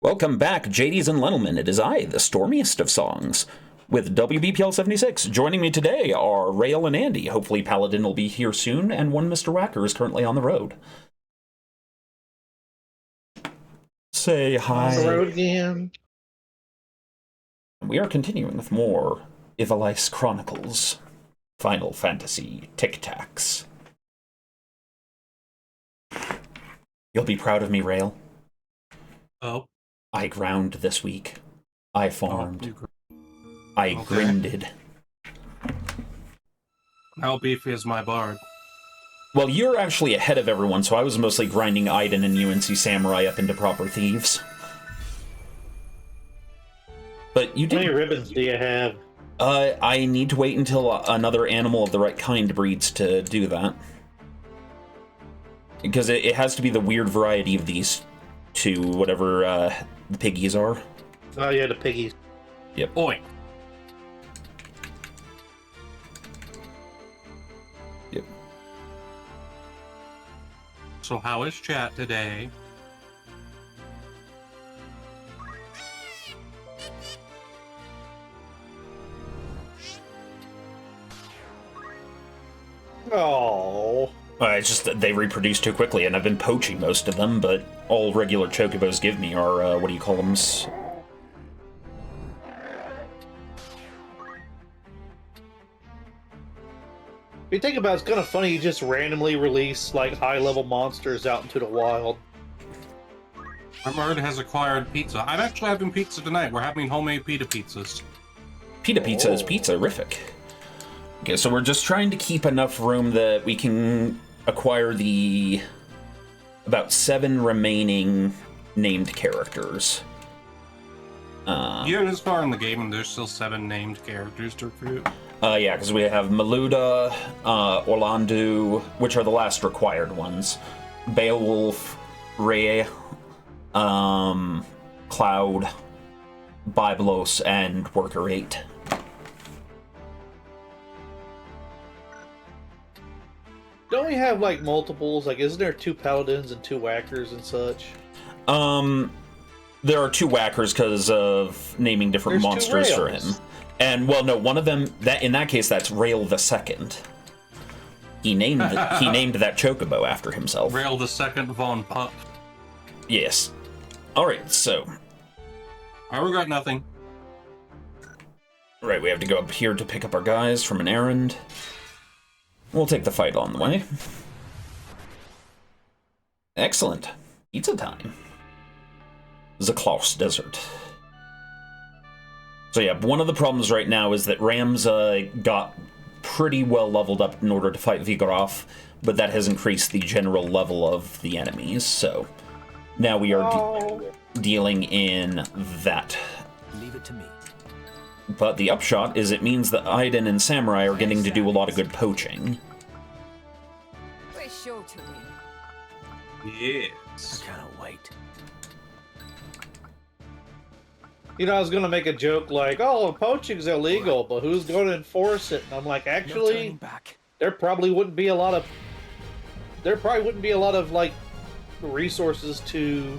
Welcome back, JDs and Lenelman. It is I, the stormiest of songs, with WBPL 76. Joining me today are Rail and Andy. Hopefully Paladin will be here soon, and one Mr. Whacker is currently on the road. Say hi. On the road again. We are continuing with more Ivalice Chronicles, Final Fantasy Tic-Tacs. You'll be proud of me, Rail. Oh. I ground this week. I farmed. I Okay. grinded. How beefy is my bard? Well, you're actually ahead of everyone, so I was mostly grinding Aiden and UNC Samurai up into proper thieves. But you How many did. ribbons do you have? I need to wait until another animal of the right kind breeds to do that. Because it has to be the weird variety of these two, whatever the piggies are. Oh, yeah, the piggies. Yep. Oi. Yep. So how is chat today? Oh. It's just that they reproduce too quickly, and I've been poaching most of them, but all regular chocobos give me are, what do you call them? If you think about it, it's kind of funny you just randomly release, like, high-level monsters out into the wild. Our bard has acquired pizza. I'm actually having pizza tonight. We're having homemade pita pizzas. Pita pizza is pizza-rific. Okay, so we're just trying to keep enough room that we can acquire the about 7 remaining named characters. You get this far in the game and there's still 7 named characters to recruit. Yeah, because we have Maluda, Orlandu, which are the last required ones. Beowulf, Rhea, Cloud, Byblos, and Worker 8. Don't we have, like, multiples? Like, isn't there 2 paladins and 2 whackers and such? There are 2 whackers because of naming different There's 2 monsters for him. Rails. And, well, no, one of them, in that case, that's Rail the Second. He named that chocobo after himself. Rail the second Von Pup. Yes. Alright, so. I regret nothing. Right, we have to go up here to pick up our guys from an errand. We'll take the fight on the way. Excellent. Pizza time. Zaklaus Desert. So yeah, one of the problems right now is that Rams got pretty well leveled up in order to fight Vigoroth, but that has increased the general level of the enemies, so now we are dealing in that. Leave it to me. But the upshot is it means that Aiden and Samurai are getting to do a lot of good poaching. We're sure to win. Yes. I can't wait. You know, I was going to make a joke like, oh, poaching's illegal, but who's going to enforce it? And I'm like, No actually, turning back. there probably wouldn't be a lot of, like, resources to,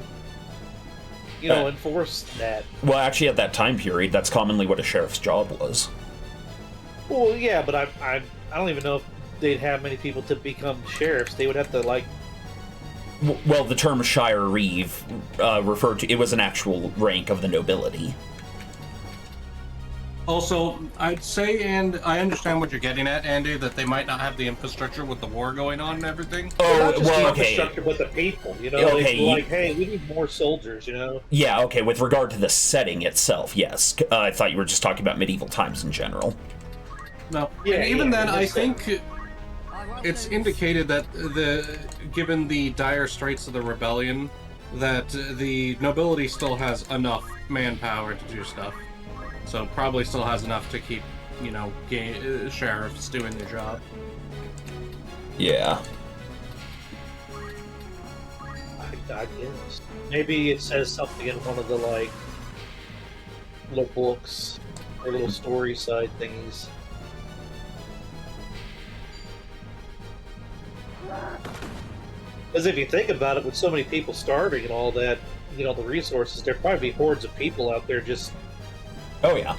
you know, enforce that. Well, actually, at that time period, that's commonly what a sheriff's job was. Well, yeah, but I don't even know if they'd have many people to become sheriffs. They would have to, like... Well, the term Shire Reeve referred to, it was an actual rank of the nobility. Also, I'd say, and I understand what you're getting at, Andy, that they might not have the infrastructure with the war going on and everything. Not Oh, just well, the okay. infrastructure, but the people, you know? Okay, They're like, hey, we need more soldiers, you know? Yeah, okay, with regard to the setting itself, yes. I thought you were just talking about medieval times in general. No. Yeah, and even yeah, then, I I think it's indicated that given the dire straits of the rebellion, that the nobility still has enough manpower to do stuff. So probably still has enough to keep, you know, sheriffs doing their job. Yeah. I guess. Maybe it says something in one of the, like, little books or little story side thingies. Because if you think about it, with so many people starving and all that, get all the resources, there'd probably be hordes of people out there just... Oh, yeah.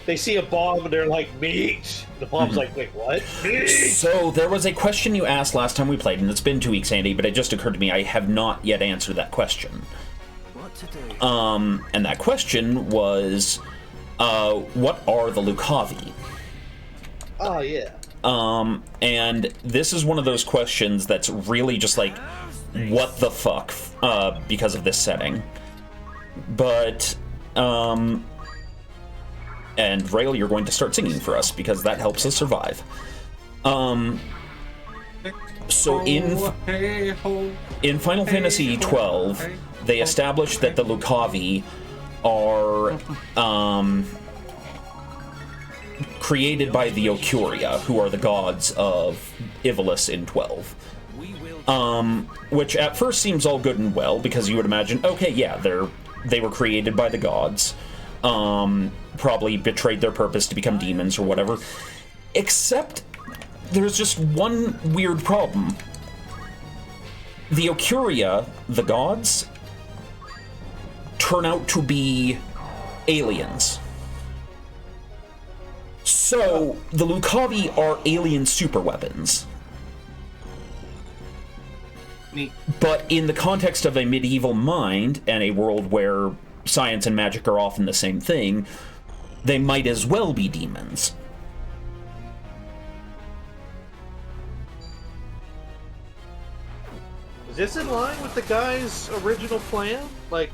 They see a bomb and they're like, meat! The bomb's like, wait, what? Meat! So, there was a question you asked last time we played, and it's been 2 weeks, Andy, but it just occurred to me I have not yet answered that question. What to do? And that question was, what are the Lucavi? Oh, yeah. And this is one of those questions that's really just like, what the fuck, because of this setting. But, and Rail, you're going to start singing for us, because that helps us survive. So in Final Fantasy XII, they established that the Lucavi are, created by the Ocuria, who are the gods of Ivalice in 12. Which at first seems all good and well, because you would imagine, okay, yeah, they were created by the gods, probably betrayed their purpose to become demons or whatever. Except, there's just one weird problem. The Ocuria, the gods, turn out to be aliens. So, the Lucavi are alien superweapons. Neat. But in the context of a medieval mind, and a world where science and magic are often the same thing, they might as well be demons. Is this in line with the guy's original plan? Like,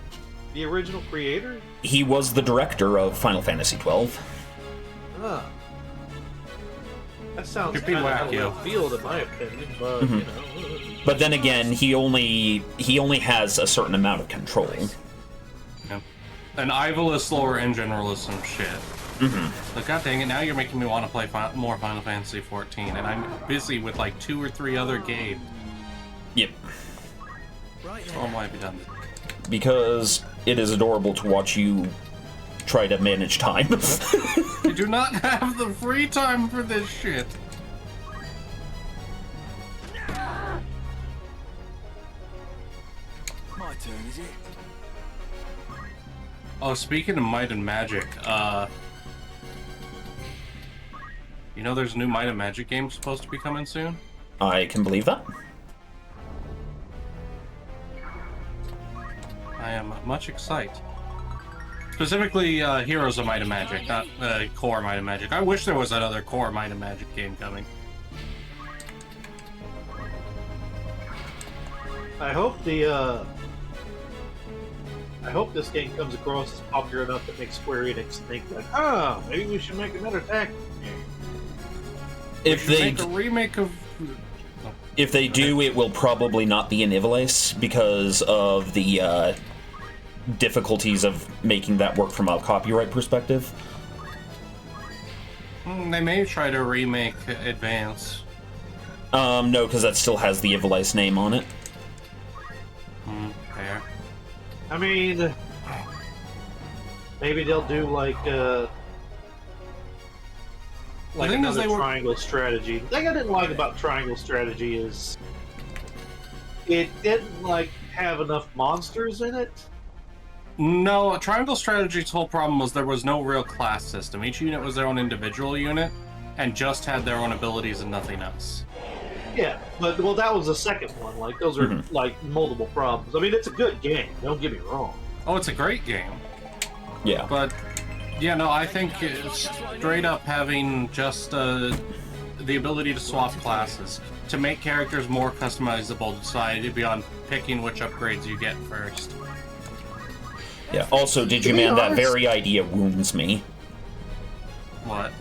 the original creator? He was the director of Final Fantasy XII. Ah. That sounds Could be kind of out of wacky. left field, in my opinion, but, you know... But then again, he only has a certain amount of control. Yep. An Ivalice lore and general is some shit. But god dang it, now you're making me want to play more Final Fantasy XIV, and I'm busy with like 2 or 3 other games. Yep. Right So why have you done this? Because it is adorable to watch you try to manage time. I do not have the free time for this shit. My turn, is it? Oh, speaking of Might and Magic, you know there's a new Might and Magic game supposed to be coming soon? I can believe that. I am much excited. Specifically, Heroes of Might and Magic, not Core Might and Magic. I wish there was another Core Might and Magic game coming. I hope this game comes across as popular enough that makes Square Enix think like, maybe we should make another tactics game. If they Make a remake of... If they do, it will probably not be in Ivalice because of the difficulties of making that work from a copyright perspective. They may try to remake Advance. No, because that still has the Ivalice name on it. Fair. I mean, maybe they'll do like thing is another they were- triangle strategy. The thing I didn't like about triangle strategy is it didn't like have enough monsters in it. No, Triangle Strategy's whole problem was there was no real class system. Each unit was their own individual unit, and just had their own abilities and nothing else. Yeah, but well, that was the second one. Like those are like multiple problems. I mean, it's a good game. Don't get me wrong. Oh, it's a great game. Yeah. But, yeah, no, I think straight up having just the ability to swap classes, to make characters more customizable, decided beyond picking which upgrades you get first. Yeah. Also, Digiman, that very idea wounds me. What?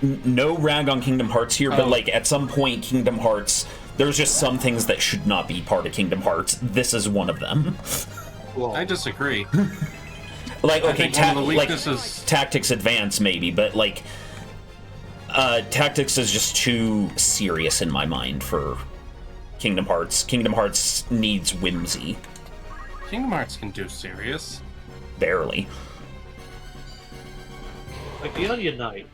No rag on Kingdom Hearts here, but like at some point, Kingdom Hearts, there's just some things that should not be part of Kingdom Hearts. This is one of them. Well, I disagree. Like, I okay, think one of the weaknesses... Tactics Advance maybe, but like, Tactics is just too serious in my mind for Kingdom Hearts. Kingdom Hearts needs whimsy. Kingdom Hearts can do serious. Barely. like the Onion Knight.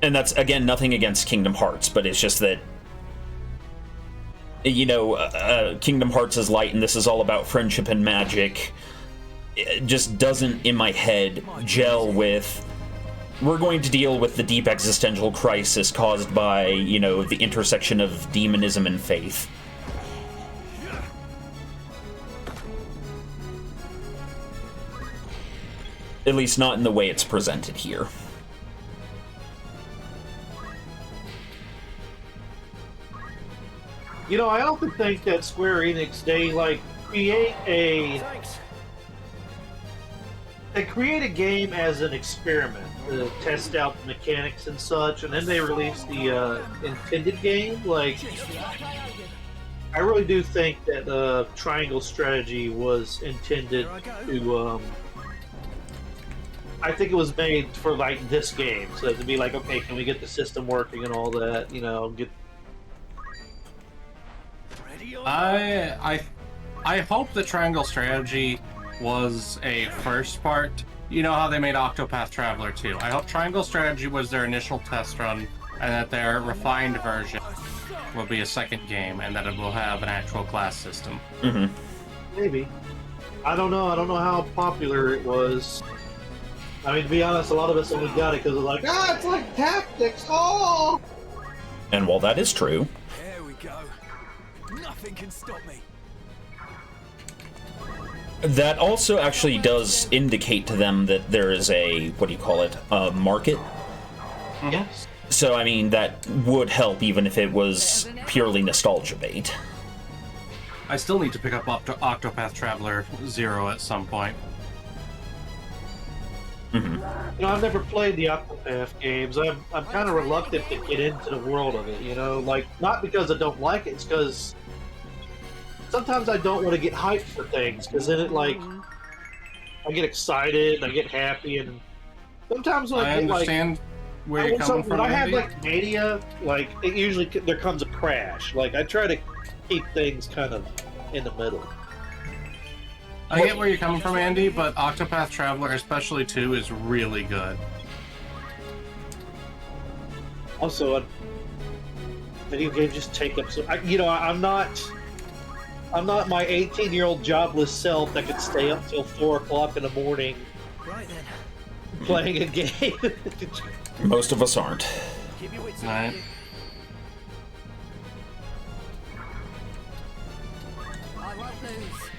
And that's, again, nothing against Kingdom Hearts, but it's just that, you know, Kingdom Hearts is light, and this is all about friendship and magic. It just doesn't, in my head, gel with, we're going to deal with the deep existential crisis caused by, you know, the intersection of demonism and faith. At least not in the way it's presented here. You know, I often think that Square Enix, they create a game as an experiment to test out the mechanics and such, and then they release the intended game. Like, I really do think that Triangle Strategy was intended to. I think it was made for like this game, so to be like, okay, can we get the system working and all that? You know, get. I hope the Triangle Strategy was a first part. You know how they made Octopath Traveler 2. I hope Triangle Strategy was their initial test run, and that their refined version will be a second game, and that it will have an actual class system. Mm-hmm. Maybe. I don't know. I don't know how popular it was. I mean, to be honest, a lot of us only got it because of like, it's like tactics. Oh. And while that is true, There we go. Nothing can stop me. that also actually does indicate to them that there is a, what do you call it, a market. Yes. So, I mean, that would help even if it was purely nostalgia bait. I still need to pick up Octopath Traveler 0 at some point. Mm-hmm. You know, I've never played the Octopath games. I'm kind of reluctant to get into the world of it. You know, like not because I don't like it, it's because sometimes I don't want to get hyped for things. Because then it like I get excited, I get happy, and sometimes when I get, understand where you're coming from, when I have Andy. like mania, like it usually there comes a crash. Like I try to keep things kind of in the middle. I get where you're coming from, Andy, but Octopath Traveler, especially 2, is really good. Also, video games just take up so. I'm not my 18-year-old jobless self that could stay up till 4 o'clock in the morning Right then. playing a game. Most of us aren't. Keep your wits Right. about you. I won't lose.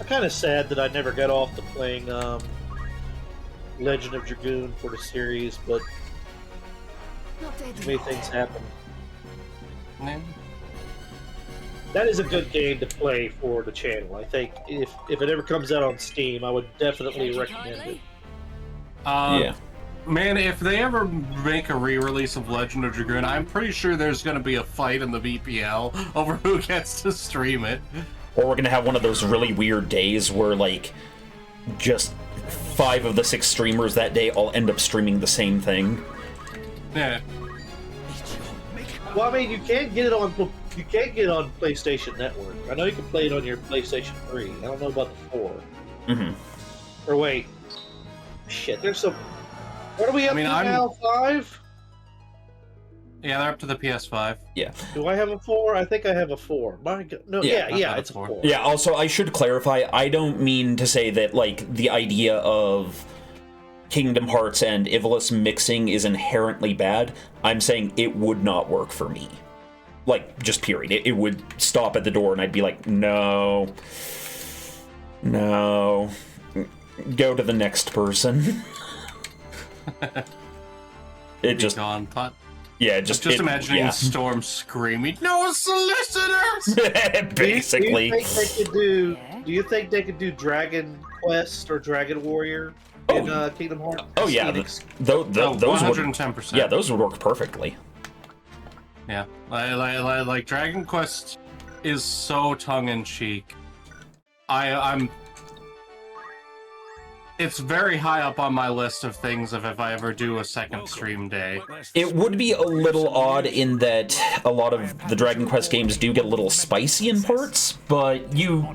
I'm kind of sad that I never got off to playing Legend of Dragoon for the series, but Not dead many yet. things happen. Yeah. That is a good game to play for the channel. I think if it ever comes out on Steam, I would definitely Thank you recommend it. kindly. Yeah. Man, if they ever make a re-release of Legend of Dragoon, I'm pretty sure there's going to be a fight in the VPL over who gets to stream it. Or we're gonna have one of those really weird days where, like, just 5 of the 6 streamers that day all end up streaming the same thing. Yeah. Well, I mean, you can't get it on PlayStation Network. I know you can play it on your PlayStation 3. I don't know about the 4. Mm-hmm. Or wait, shit. There's some. What are we up to I'm- now? 5? Yeah, they're up to the PS5. Yeah. Do I have a 4? I think I have a 4. My God. No, Yeah, I've yeah, got a it's a 4. 4. Yeah, also, I should clarify, I don't mean to say that, like, the idea of Kingdom Hearts and Ivalice mixing is inherently bad. I'm saying it would not work for me. Like, just period. It would stop at the door and I'd be like, no. No. Go to the next person. It just... Gone. But Yeah, just imagining yeah. Storm screaming, "No solicitors!" Basically. Do you think they could do Dragon Quest or Dragon Warrior in Kingdom Hearts? Oh, yeah. Phoenix? Those would... 110%. Yeah, those would work perfectly. Yeah, like Dragon Quest is so tongue-in-cheek. I'm It's very high up on my list of things of if I ever do a second stream day. It would be a little odd in that a lot of the Dragon Quest games do get a little spicy in parts, but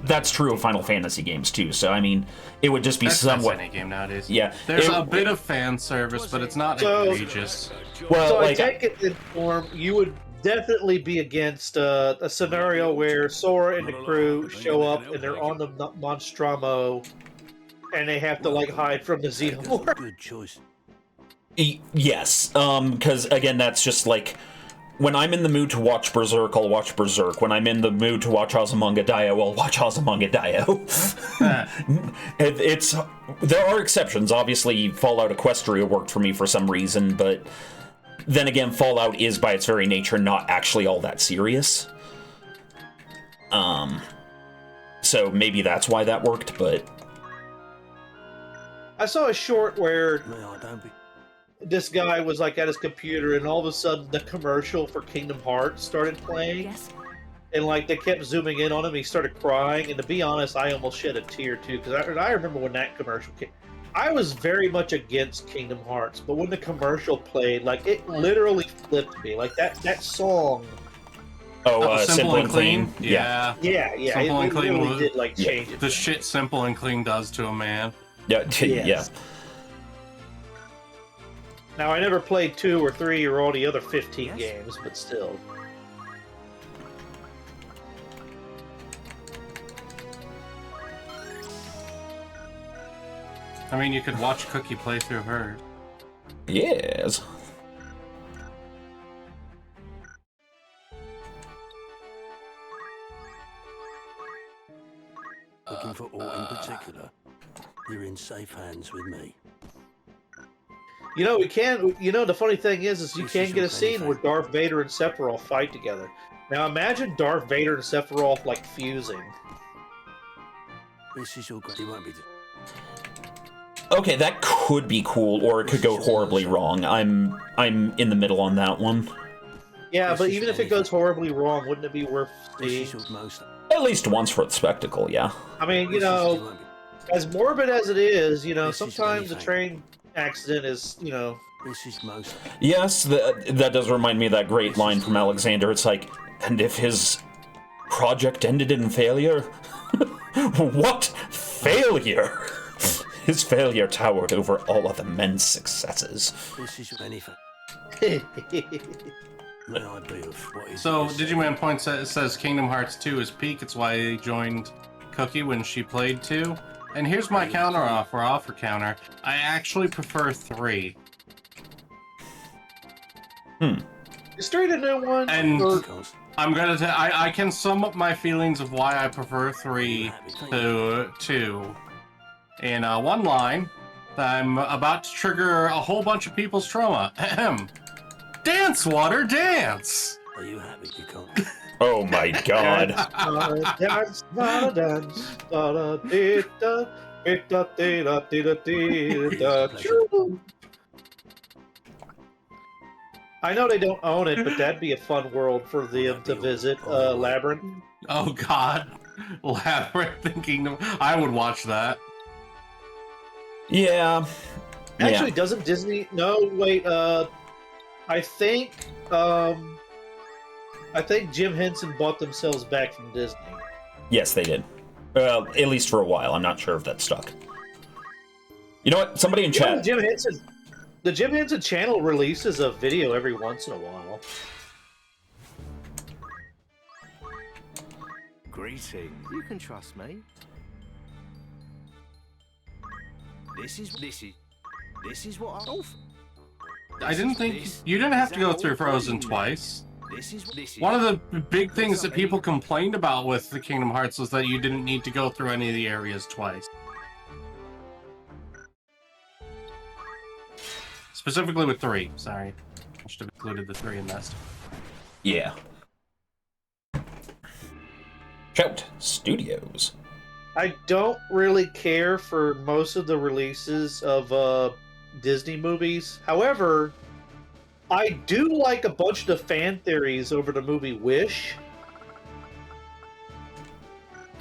that's true of Final Fantasy games too, so I mean, it would just be somewhat... That's any game nowadays. Yeah. There's a bit of fan service, but it's not egregious. Well, So like, I take it in form, you would definitely be against a scenario where Sora and the crew show up and they're on the Monstramo and they have to like hide from the Xenomorph. Good choice. Yes, because again, that's just like, when I'm in the mood to watch Berserk, I'll watch Berserk. When I'm in the mood to watch Azumanga Daioh, I'll watch Azumanga Daioh. There are exceptions. Obviously, Fallout Equestria worked for me for some reason, but then again, Fallout is by its very nature not actually all that serious. So maybe that's why that worked, but... I saw a short where No, don't be. this guy was like at his computer and all of a sudden the commercial for Kingdom Hearts started playing. Yes. And like they kept zooming in on him, he started crying. And to be honest, I almost shed a tear too, because I remember when that commercial came. I was very much against Kingdom Hearts, but when the commercial played, like it literally flipped me. Like that song. Simple and Clean? Yeah. Simple and It Clean really was- did like change it. The shit Simple and Clean does to a man. Yeah, yeah. Yes. Now I never played 2 or 3 or all the other 15 games, but still. I mean, you could watch Cookie play through her. Yes. Looking for aught in particular? You're in safe hands with me. You know, the funny thing is you This can is get a your scene penny where Darth Vader and Sephiroth fight together. Now imagine Darth Vader and Sephiroth like fusing. This is your you won't be. Okay, that could be cool, or it could go horribly wrong. I'm in the middle on that one. Yeah, This but is even if it anything. goes horribly wrong, wouldn't it be worth This seeing? is your most. At least once for the spectacle, yeah. I mean, This is- won't be- as morbid as it is, This is sometimes a anything. train accident is, This is most. Yes, that does remind me of that great line from Alexander. It's like, and if his project ended in failure? What failure? His failure towered over all other men's successes. This is anything. May I be of what is. So, this? Digiman Point says Kingdom Hearts 2 is peak. It's why he joined Cookie when she played 2. And here's my offer counter. I actually prefer 3. Is 3 the new one? And- Or- Because I'm gonna I can sum up my feelings of why I prefer 3 to 2 in one line. I'm about to trigger a whole bunch of people's trauma. Ahem. Dance, water, dance! are you happy you can't? Oh my god. Dance, dance, da-da-dee-da, dee-da-dee-da-dee-da-dee-da. Choo. I know they don't own it, but that'd be a fun world for them to visit. Labyrinth. Oh god. Labyrinth and Kingdom. I would watch that. Yeah. Actually, doesn't Disney? No, wait. I think Jim Henson bought themselves back from Disney. Yes, they did. At least for a while. I'm not sure if that stuck. You know what? Somebody in You know, chat. the Jim Henson channel releases a video every once in a while. Greetings. You can trust me. This is what I offer. I didn't think you didn't have to go through Frozen twice. This is One of the big things that people complained about with the Kingdom Hearts was that you didn't need to go through any of the areas twice. Specifically with 3, sorry. I should have included the 3 in this. Yeah. Shout Studios. I don't really care for most of the releases of Disney movies. However, I do like a bunch of the fan theories over the movie Wish.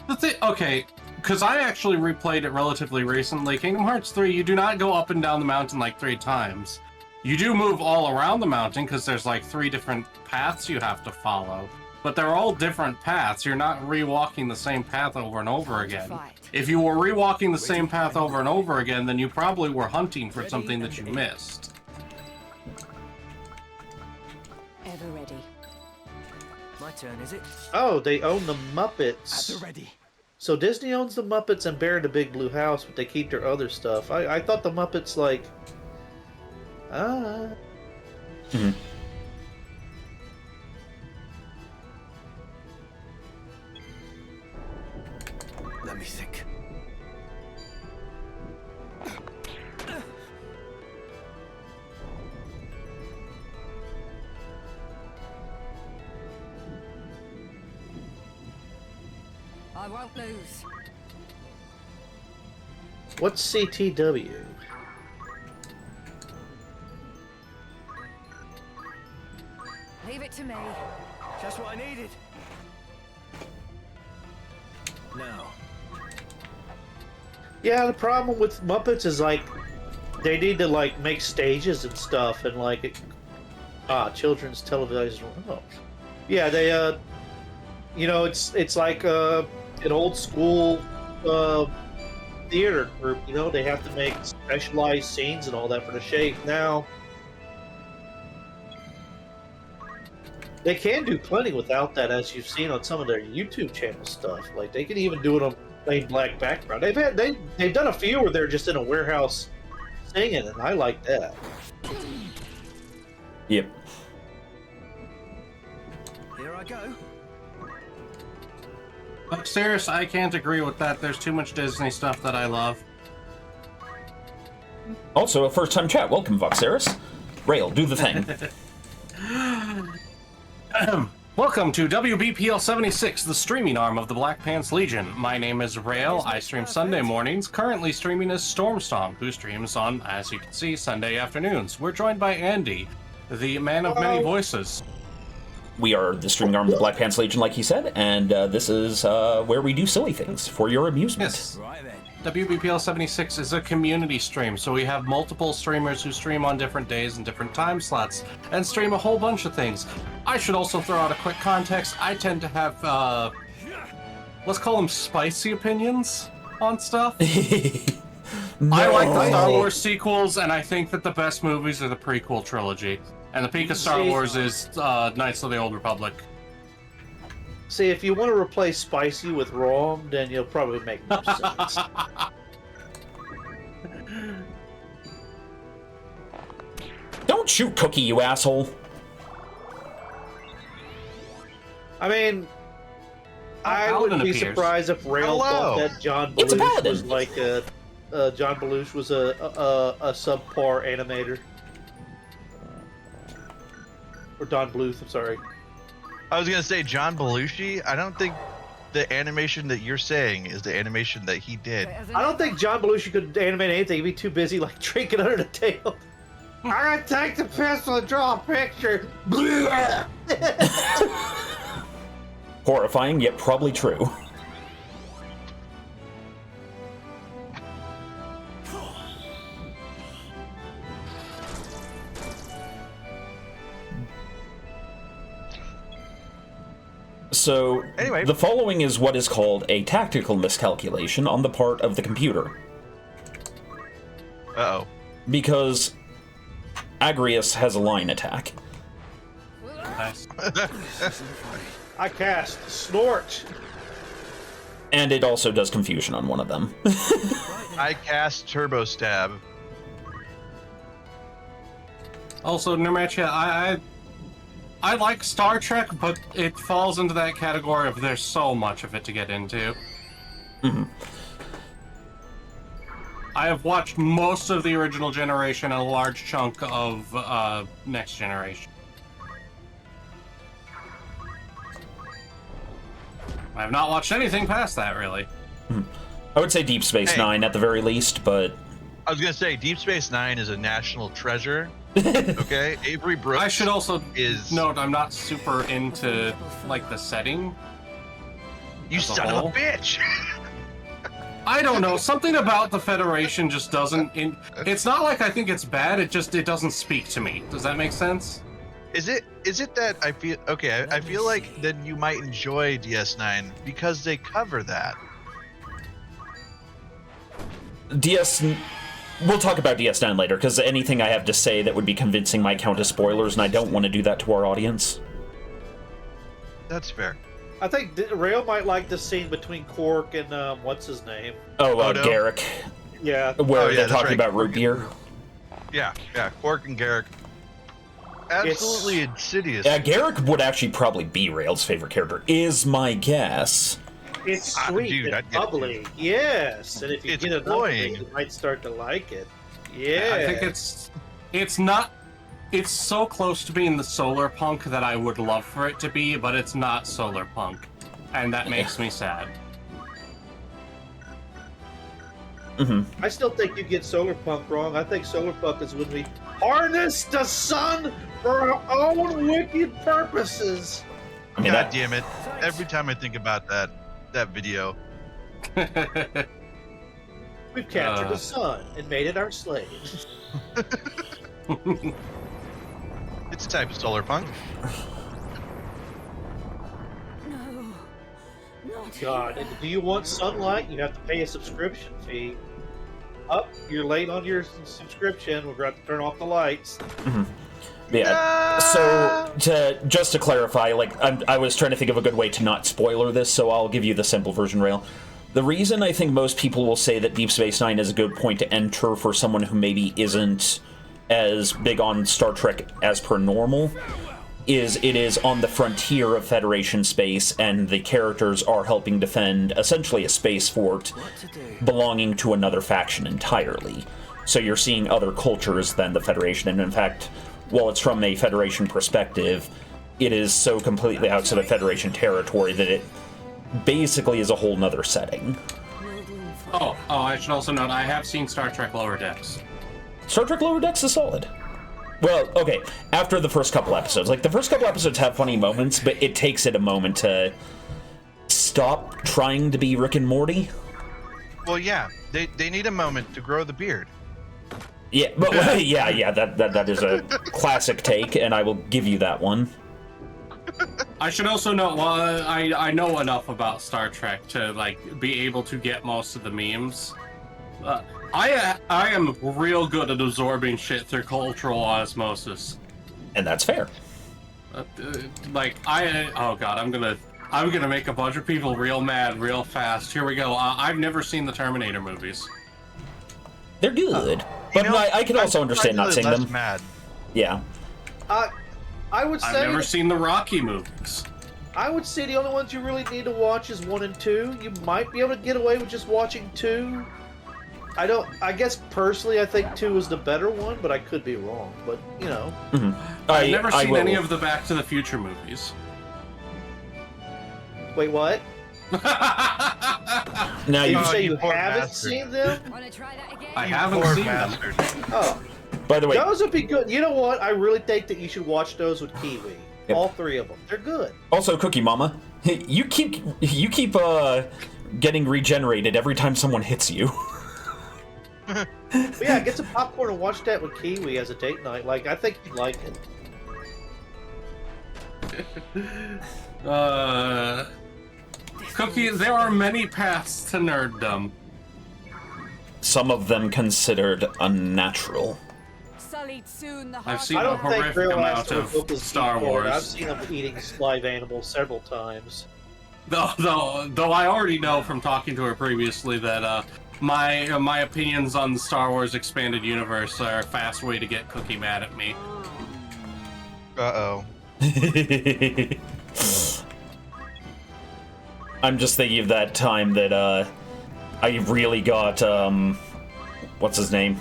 The thing, okay, because I actually replayed it relatively recently. Kingdom Hearts 3, you do not go up and down the mountain like 3 times. You do move all around the mountain because there's like 3 different paths you have to follow. But they're all different paths. You're not rewalking the same path over and over again. If you were rewalking the same path over and over again, then you probably were hunting for something that you missed. Ever ready. My turn, is it? Oh, they own the At Muppets. the ready. So Disney owns the Muppets and Bear in the Big Blue House, but they keep their other stuff. I thought the Muppets, like... Mhm. Let me think. I won't lose. What's CTW? Leave it to me. Just what I needed. Now. Yeah, the problem with Muppets is, like, they need to, like, make stages and stuff, and, like, children's television. Oh. Yeah, they, you know, it's like, an old school, theater group, you know? They have to make specialized scenes and all that for the shape. Now, they can do plenty without that, as you've seen on some of their YouTube channel stuff. Like, they can even do it on plain black background. They've done a few where they're just in a warehouse singing, and I like that. Yep. Here I go. But serious, I can't agree with that. There's too much Disney stuff that I love. Also, a first-time chat. Welcome, Voxeris. Rail, do the thing. Welcome to WBPL 76, the streaming arm of the Black Pants Legion. My name is Rail. I stream Sunday mornings, currently streaming as Stormstomp, who streams on, as you can see, Sunday afternoons. We're joined by Andy, the man of many voices. We are the streaming arm of the Black Pants Legion, like he said, and this is where we do silly things for your amusement. Yes. Right then. WBPL 76 is a community stream, so we have multiple streamers who stream on different days and different time slots, and stream a whole bunch of things. I should also throw out a quick context. I tend to have, let's call them spicy opinions on stuff. I like the Star Wars sequels, and I think that the best movies are the prequel trilogy. And the peak of Star Wars is Knights of the Old Republic. See, if you want to replace spicy with wrong, then you'll probably make more sense. Don't shoot Cookie, you asshole. I mean, I Paladin wouldn't be appears. surprised if Rail thought that John It's a Belushi paladin. was like John Belushi was a subpar animator. Or Don Bluth, I'm sorry. I was gonna say John Belushi. I don't think the animation that you're saying is the animation that he did. I don't think John Belushi could animate anything. He'd be too busy, like, drinking under the table. I'm gonna take the pencil and draw a picture. Horrifying, yet probably true. So, Anyway. the following is what is called a tactical miscalculation on the part of the computer. Uh-oh. Because Agrius has a line attack. Nice. I cast Snort. And it also does confusion on one of them. I cast Turbo Stab. Also, Nermatia, I like Star Trek, but it falls into that category of there's so much of it to get into. Mhm. I have watched most of the original generation and a large chunk of Next Generation. I have not watched anything past that, really. I would say Deep Space Hey. Nine at the very least, but I was gonna say Deep Space Nine is a national treasure. Okay, Avery Brooks. I should also is note I'm not super into like the setting. you as a son of whole. a bitch. I don't know. Something about the Federation just doesn't. It's not like I think it's bad. It doesn't speak to me. Does that make sense? Is it that I feel okay? I feel like then you might enjoy DS9 because they cover that. We'll talk about DS9 later, because anything I have to say that would be convincing might count as spoilers, and I don't want to do that to our audience. That's fair. I think Rail might like the scene between Quark and what's his name? Oh, Garrick. Yeah. Where they're talking right. about root beer. Yeah, Quark and Garrick. Absolutely insidious. Yeah, Garrick would actually probably be Rail's favorite character, is my guess. It's sweet dude, and bubbly. Yes. And if you It's get enough of it, annoying. you might start to like it. Yeah. I think it's not. It's so close to being the solar punk that I would love for it to be, but it's not solar punk, and that makes me sad. I still think you get solar punk wrong. I think solar punk is when we harness the sun for our own wicked purposes. I mean, God damn it! Every time I think about that video, We've captured the sun and made it our slave. it's a type of solar punk. No. Not God, and do you want sunlight? You have to pay a subscription fee. You're late on your subscription. We're going to have to turn off the lights. Yeah. So just to clarify, like I was trying to think of a good way to not spoiler this, so I'll give you the simple version, Rail. The reason I think most people will say that Deep Space Nine is a good point to enter for someone who maybe isn't as big on Star Trek as per normal is it is on the frontier of Federation space, and the characters are helping defend essentially a space fort belonging to another faction entirely. So you're seeing other cultures than the Federation, and in fact, while it's from a Federation perspective, it is so completely outside of Federation territory that it basically is a whole nother setting. Oh, I should also note I have seen Star Trek Lower Decks. Star Trek Lower Decks is solid. Well, okay, after the first couple episodes. Like, the first couple episodes have funny moments, but it takes it a moment to stop trying to be Rick and Morty. Well, yeah, they need a moment to grow the beard. Yeah, but that is a classic take, and I will give you that one. I should also note, while I know enough about Star Trek to like be able to get most of the memes, I am real good at absorbing shit through cultural osmosis. And that's fair. Oh god, I'm gonna make a bunch of people real mad real fast. Here we go. I've never seen the Terminator movies. They're good, but I can also understand not seeing them. Mad. Yeah. I would say I've never seen the Rocky movies. I would say the only ones you really need to watch is 1 and 2. You might be able to get away with just watching 2. I guess personally I think 2 is the better one, but I could be wrong. But, you know. Mm-hmm. I've never seen any of the Back to the Future movies. Wait, what? Now You you say you poor haven't bastard. seen them? Wanna try that again? I haven't Poor seen them. bastard. Oh. By the way, Those would be good. You know what? I really think that you should watch those with Kiwi. Yep. All 3 of them. They're good. also Cookie Mama, you keep getting regenerated every time someone hits you. But yeah, get some popcorn and watch that with Kiwi as a date night. Like, I think you'd like it. Cookie, there are many paths to nerddom. Some of them considered unnatural. Sullied soon the I've heart seen I a don't think horrific Real amount Master of Book is Star deep forward. Wars. I've seen them eating live animals several times. Though I already know from talking to her previously that my opinions on the Star Wars expanded universe are a fast way to get Cookie mad at me. Uh-oh. I'm just thinking of that time that I really got what's his name?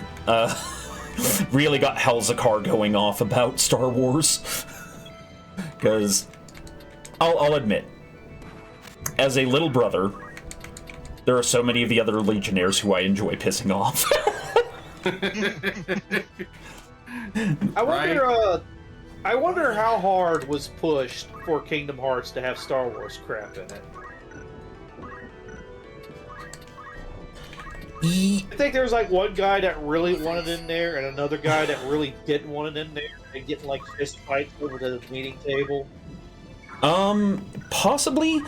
Really got Helzakar going off about Star Wars. Because I'll admit, as a little brother, there are so many of the other Legionnaires who I enjoy pissing off. I wonder how hard was pushed for Kingdom Hearts to have Star Wars crap in it. E- I think there was like one guy that really wanted in there and another guy that really didn't want it in there. And getting like fist fights over the meeting table. Possibly.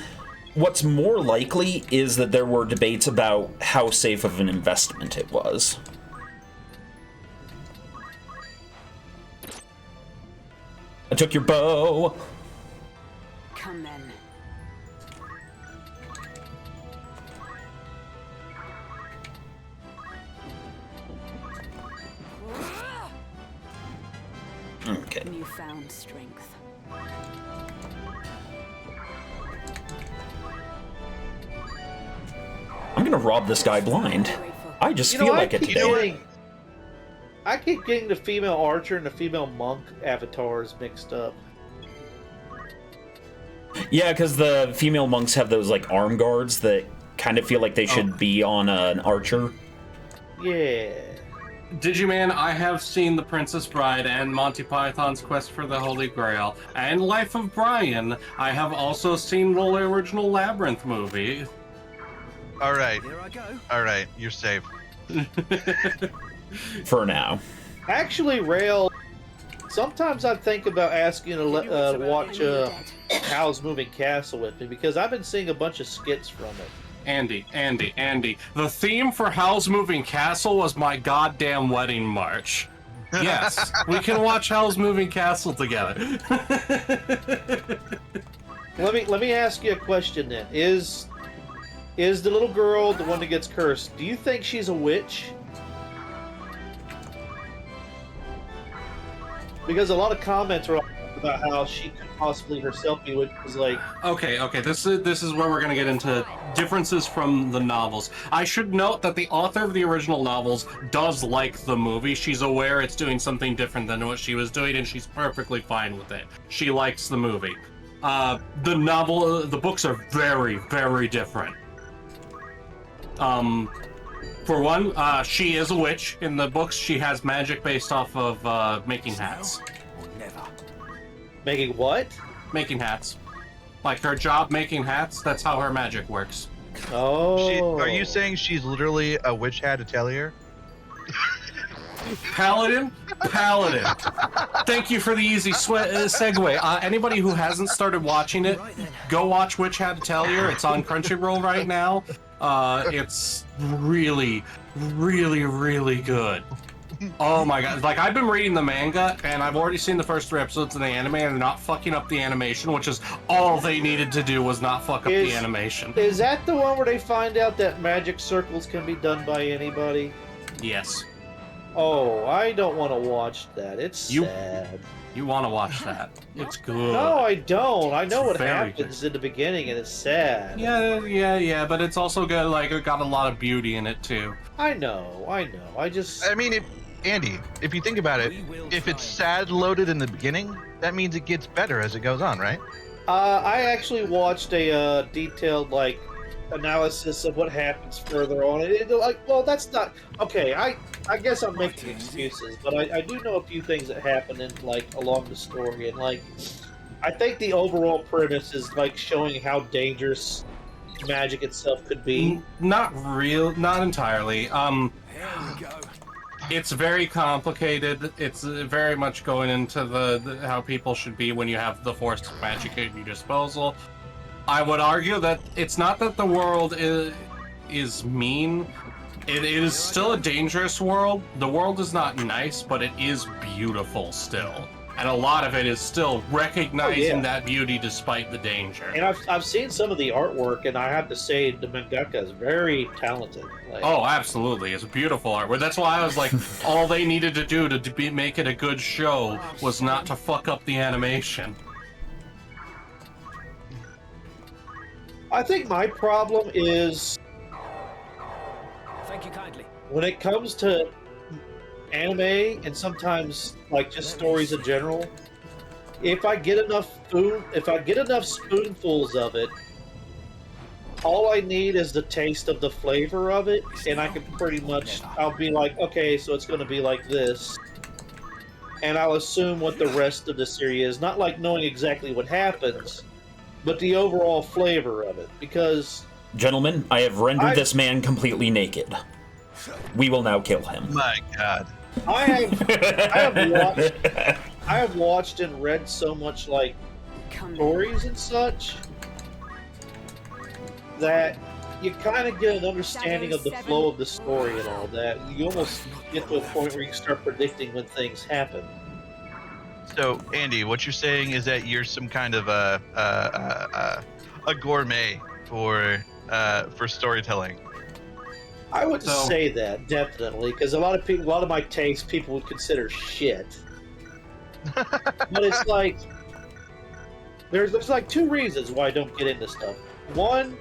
What's more likely is that there were debates about how safe of an investment it was. I took your bow. Come then. Okay. Newfound strength. I'm gonna rob this guy blind. I just feel like it today. I keep getting the female archer and the female monk avatars mixed up. Yeah, because the female monks have those like arm guards that kind of feel like they should be on an archer. Yeah. Digiman, I have seen The Princess Bride and Monty Python's Quest for the Holy Grail and Life of Brian. I have also seen the original Labyrinth movie. All right. Here I go. All right. You're safe. For now. Actually, Rail, sometimes I think about asking you to watch Howl's Moving Castle with me, because I've been seeing a bunch of skits from it. Andy. The theme for Howl's Moving Castle was my goddamn wedding march. Yes, we can watch Howl's Moving Castle together. Let me ask you a question then. Is the little girl the one that gets cursed? Do you think she's a witch? Because a lot of comments are about how she could possibly herself be witch. Was like, Okay. This is where we're gonna get into differences from the novels. I should note that the author of the original novels does like the movie. She's aware it's doing something different than what she was doing, and she's perfectly fine with it. She likes the movie. The books are very, very different. For one, she is a witch. In the books, she has magic based off of making hats. Or never. making what? Making hats. Like her job making hats, that's how her magic works. Oh. Are you saying she's literally a witch hat atelier? Paladin? Thank you for the easy segue. Anybody who hasn't started watching it, go watch Witch Hat Atelier. It's on Crunchyroll right now. It's really, really, really good. Oh my god. Like, I've been reading the manga, and I've already seen the first 3 episodes of the anime, and they're not fucking up the animation, which is all they needed to do was not fuck up the animation. Is that the one where they find out that magic circles can be done by anybody? Yes. Oh, I don't want to watch that. It's sad. You want to watch that. It's good. No, I don't. I know what Very happens in the beginning, and it's sad. Yeah, but it's also got, like, it got a lot of beauty in it, too. I know. I just... I mean, Andy, if you think about it, if it's sad loaded in the beginning, that means it gets better as it goes on, right? I actually watched a detailed, like, analysis of what happens further on. Well, that's not... Okay, I guess I'm making excuses, but I do know a few things that happen in, like, along the story, and, like, I think the overall premise is, like, showing how dangerous magic itself could be. Not entirely. Here we go. It's very complicated. It's very much going into the how people should be when you have the force of magic at your disposal. I would argue that it's not that the world is mean. It is still a dangerous world. The world is not nice, but it is beautiful still. And a lot of it is still recognizing that beauty despite the danger. And I've seen some of the artwork, and I have to say the mangaka is very talented. Like, Oh, absolutely. It's beautiful artwork. That's why I was like, all they needed to do to make it a good show was not to fuck up the animation. I think my problem is Thank you kindly. when it comes to anime and sometimes like just stories in general, if I get enough spoonfuls of it, all I need is the taste of the flavor of it, and I can pretty much, I'll be like, okay, so it's going to be like this, and I'll assume what the rest of the series is, not like knowing exactly what happens, but the overall flavor of it, because... Gentlemen, I have rendered this man completely naked. We will now kill him. My God. I have watched and read so much like stories and such that you kind of get an understanding of the flow of the story and all that. You almost get to a point where you can start predicting when things happen. So, Andy, what you're saying is that you're some kind of a gourmet for storytelling. I wouldn't say that, definitely, because a lot of my tastes people would consider shit. But it's like there's like two reasons why I don't get into stuff. One,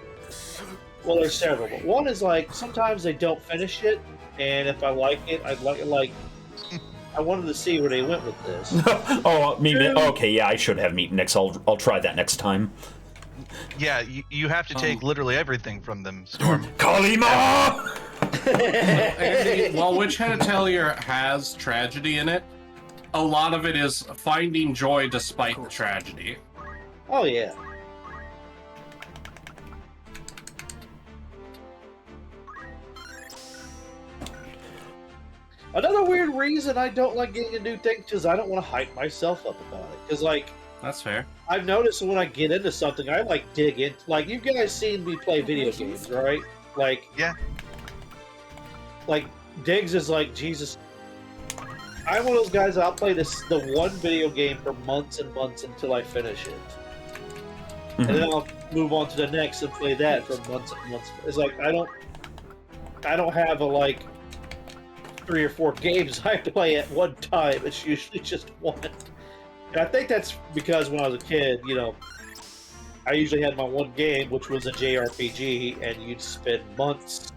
well, there's several, but one is like sometimes they don't finish it, and if I like it, I'd like I wanted to see where they went with this. Okay, yeah, I should have meat mix. I'll try that next time. Yeah, you have to take literally everything from them, Storm. Kalima! Andy, while Witch Head Atelier has tragedy in it, a lot of it is finding joy despite the tragedy. Oh yeah. Another weird reason I don't like getting a new thing because I don't want to hype myself up about it. Because like, that's fair. I've noticed when I get into something, I like dig in. Like you guys seen me play video games, right? Like Yeah. Like Diggs is like Jesus. I'm one of those guys. I'll play the one video game for months and months until I finish it, and then I'll move on to the next and play that for months and months. It's like I don't have a like 3 or 4 games I play at one time. It's usually just one. And I think that's because when I was a kid, you know, I usually had my one game, which was a JRPG, and you'd spend months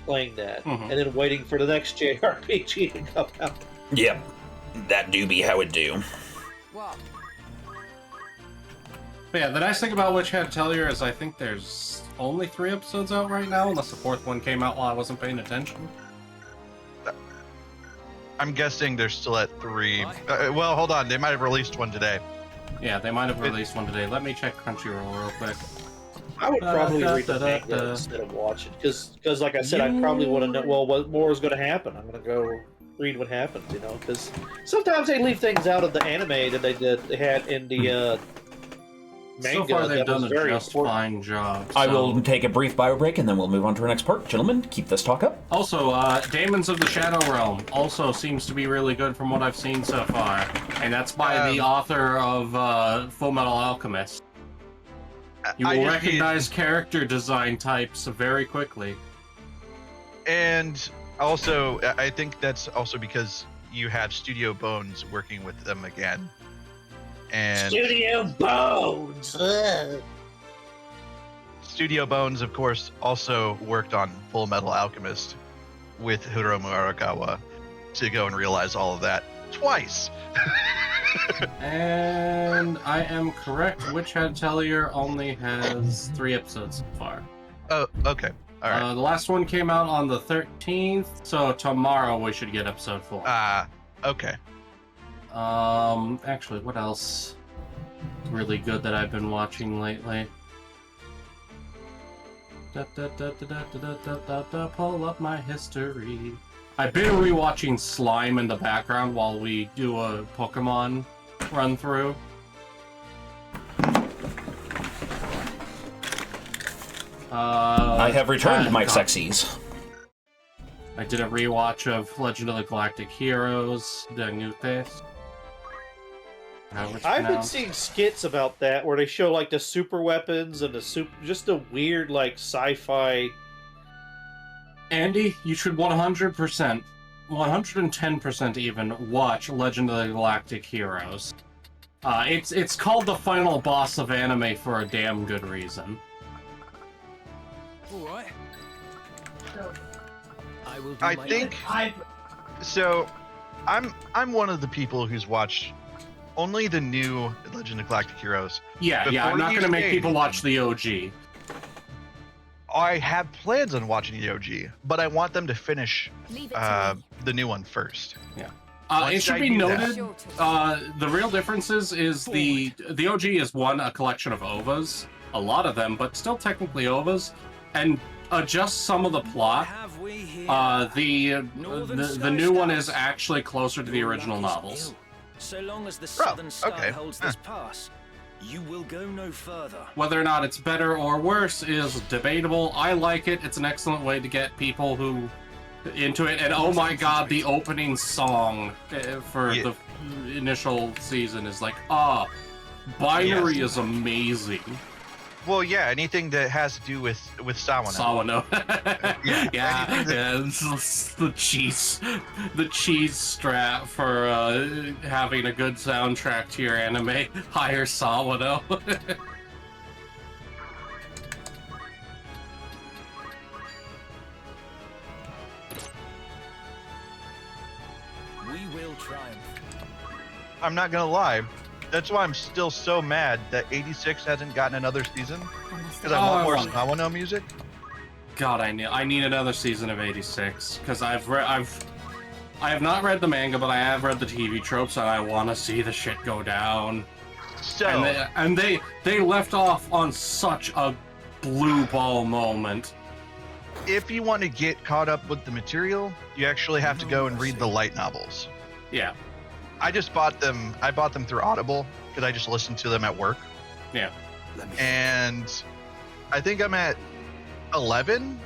playing that, and then waiting for the next JRPG to come out. Yep, that do be how it do. What? But yeah, the nice thing about Witch Head Atelier is I think there's only 3 episodes out right now, unless the 4th one came out while I wasn't paying attention. I'm guessing they're still at 3. Well, hold on. They might have released one today. Yeah, they might have released one today. Let me check Crunchyroll real quick. I would probably read the manga instead of watch it, because like I said, I probably want to know, well, what more is going to happen. I'm going to go read what happens, you know, because sometimes they leave things out of the anime that they had in the manga. So far, they've done a just important. fine job. I will take a brief bio break, and then we'll move on to our next part. Gentlemen, keep this talk up. Also, Daemons of the Shadow Realm also seems to be really good from what I've seen so far. And that's by the author of Full Metal Alchemist. You will recognize character design types very quickly. And also, I think that's also because you have Studio Bones working with them again. And Studio Bones! Ugh. Studio Bones, of course, also worked on Full Metal Alchemist with Hiromu Arakawa to go and realize all of that twice. And I am correct. Witch Head Atelier only has 3 episodes so far. Oh, okay. All right. The last one came out on the 13th, so tomorrow we should get episode 4. Okay. Actually, what else really good that I've been watching lately? Pull up my history. I've been rewatching Slime in the background while we do a Pokemon run through. I have returned, my sexies. I did a rewatch of Legend of the Galactic Heroes, the new test. I've been seeing skits about that where they show like the super weapons and just a weird like sci-fi. Andy, you should 100%, 110% even watch Legend of the Galactic Heroes. It's called the final boss of anime for a damn good reason. All right. I'm one of the people who's watched only the new Legend of Galactic Heroes. Yeah, I'm not going to make people watch the OG. I have plans on watching the OG, but I want them to finish the new one first. Yeah. It should be noted, the real differences is the OG is a collection of OVAs, a lot of them, but still technically OVAs, and adjust some of the plot we hear The new one is actually closer to the original novels. So long as the Southern Sky okay. holds this pass, you will go no further. Whether or not it's better or worse is debatable. I like it. It's an excellent way to get people who into it. And oh my god, the opening song for the initial season is like, Binary is amazing. Well, yeah, anything that has to do with Sawano. Sawano. Yeah. It's the cheese strap for having a good soundtrack to your anime. Hire Sawano. We will triumph. I'm not gonna lie. That's why I'm still so mad that 86 hasn't gotten another season. Because I want more Sawano music. God, I need another season of 86 because I have not read the manga, but I have read the TV tropes, and I want to see the shit go down. So And they left off on such a blue ball moment. if you want to get caught up with the material, you actually have to go and read the light novels. Yeah. I just bought them. I bought them through Audible because I just listened to them at work. Yeah. And I think I'm at 11.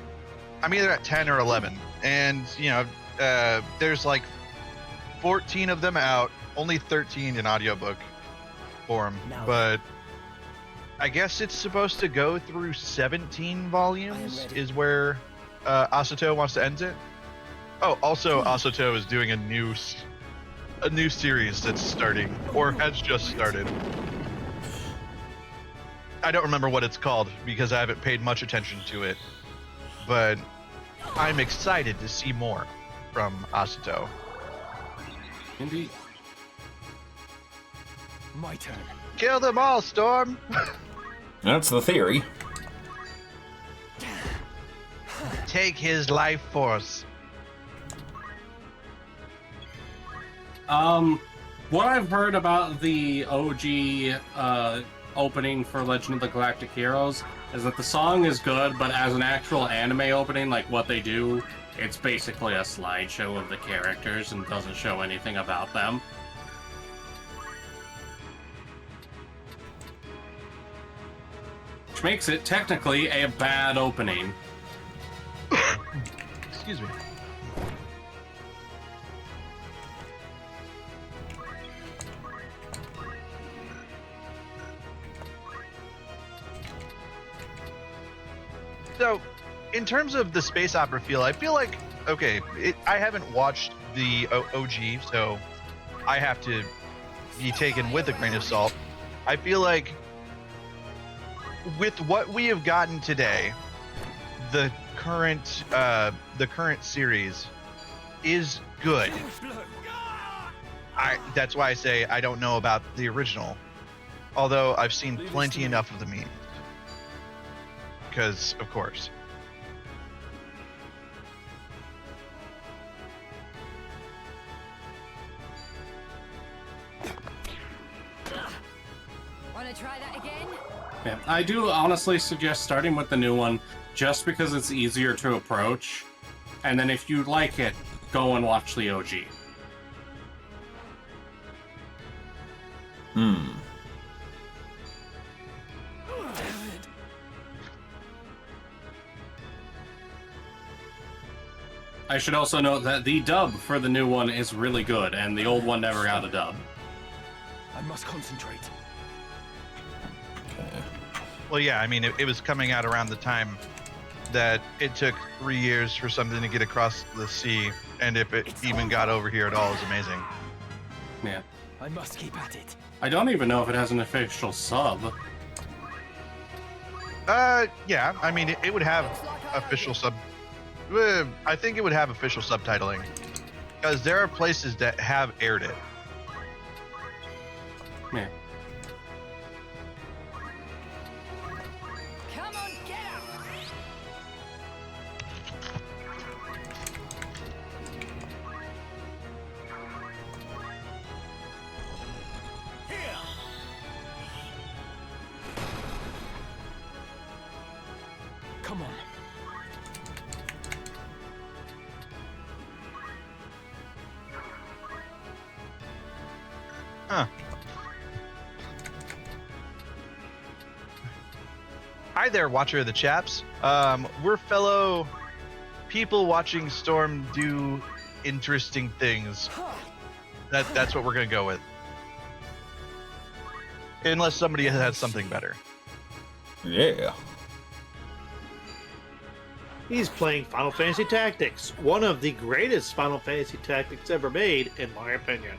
I'm either at 10 or 11. And, you know, there's like 14 of them out, only 13 in audiobook form. But I guess it's supposed to go through 17 volumes is where Asato wants to end it. Oh, also Asato is doing a new series that's starting, or has just started. I don't remember what it's called because I haven't paid much attention to it, but I'm excited to see more from Asato. Indeed. My turn. Kill them all, Storm! That's the theory. Take his life force. What I've heard about the OG opening for Legend of the Galactic Heroes is that the song is good, but as an actual anime opening, like what they do, it's basically a slideshow of the characters and doesn't show anything about them. Which makes it technically a bad opening. Excuse me. So, in terms of the space opera feel, I feel like, okay, I haven't watched the OG, so I have to be taken with a grain of salt. I feel like with what we have gotten today, the current series is good. That's why I say I don't know about the original, although I've seen plenty enough of the memes. Because, of course. Wanna try that again? Yeah, I do honestly suggest starting with the new one, just because it's easier to approach. And then if you like it, go and watch the OG. I should also note that the dub for the new one is really good, and the old one never got a dub. I must concentrate. Well, yeah, I mean, it was coming out around the time that it took 3 years for something to get across the sea, and if it even got over here at all is amazing. Yeah. I must keep at it. I don't even know if it has an official sub. Yeah, I mean, it would have official I think it would have official subtitling, because there are places that have aired it. Yeah. Come on, get up! Here. Come on. Huh. Hi there, Watcher of the Chaps. We're fellow people watching Storm do interesting things. That's what we're gonna go with. Unless somebody has something better. Yeah. He's playing Final Fantasy Tactics, one of the greatest Final Fantasy Tactics ever made, in my opinion.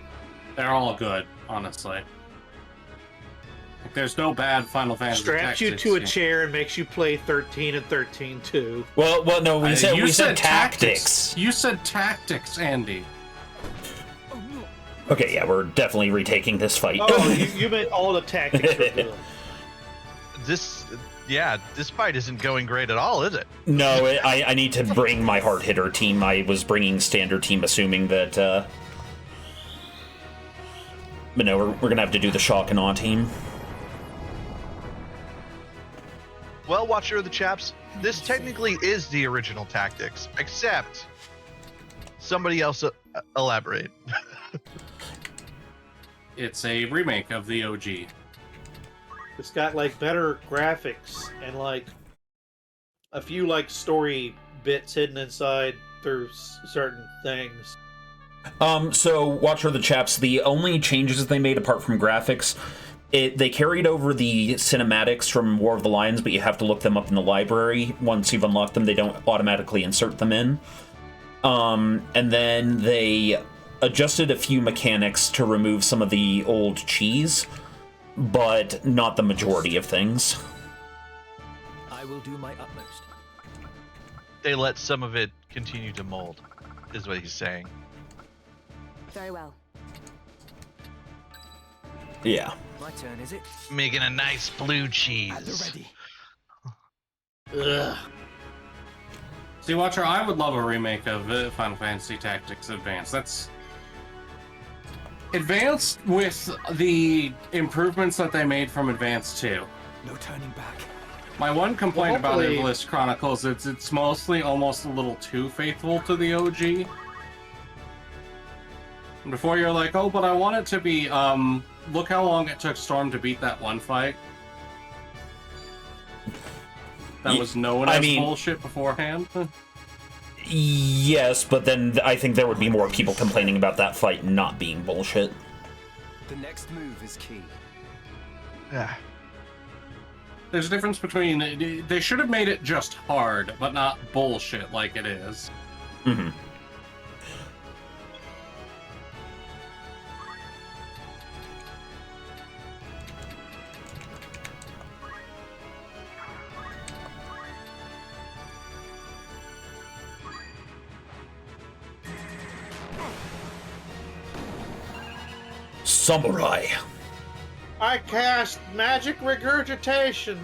They're all good, honestly. Like, there's no bad Final Fantasy Straps you Tactics to a game. chair and makes you play 13 and 13 too. Well, no, we You said tactics. You said tactics, Andy. Okay, yeah, we're definitely retaking this fight. Oh, you meant all the tactics were good. This fight isn't going great at all, is it? No, I need to bring my hard hitter team. I was bringing standard team, assuming that. But no, we're gonna have to do the shock and awe team. Well, Watcher of the Chaps, this technically is the original Tactics, except somebody else elaborate. It's a remake of the OG. It's got like better graphics and like a few like story bits hidden inside through certain things. So Watcher of the Chaps, the only changes they made apart from graphics, they carried over the cinematics from War of the Lions, but you have to look them up in the library. Once you've unlocked them, they don't automatically insert them in. And then they adjusted a few mechanics to remove some of the old cheese, but not the majority of things. I will do my utmost. They let some of it continue to mold, is what he's saying. Very well. Yeah. My turn, is it? Making a nice blue At the cheese. ready. Ugh. See, Watcher, I would love a remake of Final Fantasy Tactics Advance. That's Advanced with the improvements that they made from Advance 2. No turning back. My one complaint about hopefully- Ivalice Chronicles is it's mostly almost a little too faithful to the OG. Before you're like, oh, but I want it to be, look how long it took Storm to beat that one fight. That was known as bullshit beforehand. Yes, but then I think there would be more people complaining about that fight not being bullshit. The next move is key. Yeah. There's a difference between, they should have made it just hard, but not bullshit like it is. Mm-hmm. Samurai. I cast magic regurgitation.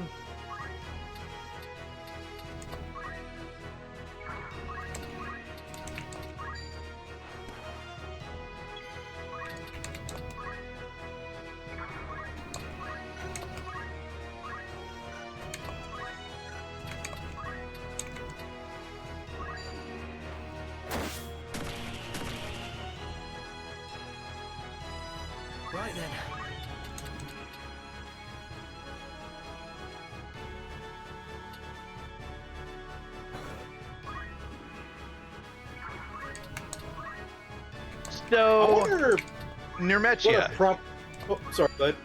Right then. I So, wonder what Nermetia. a prop. Oh, sorry, bud.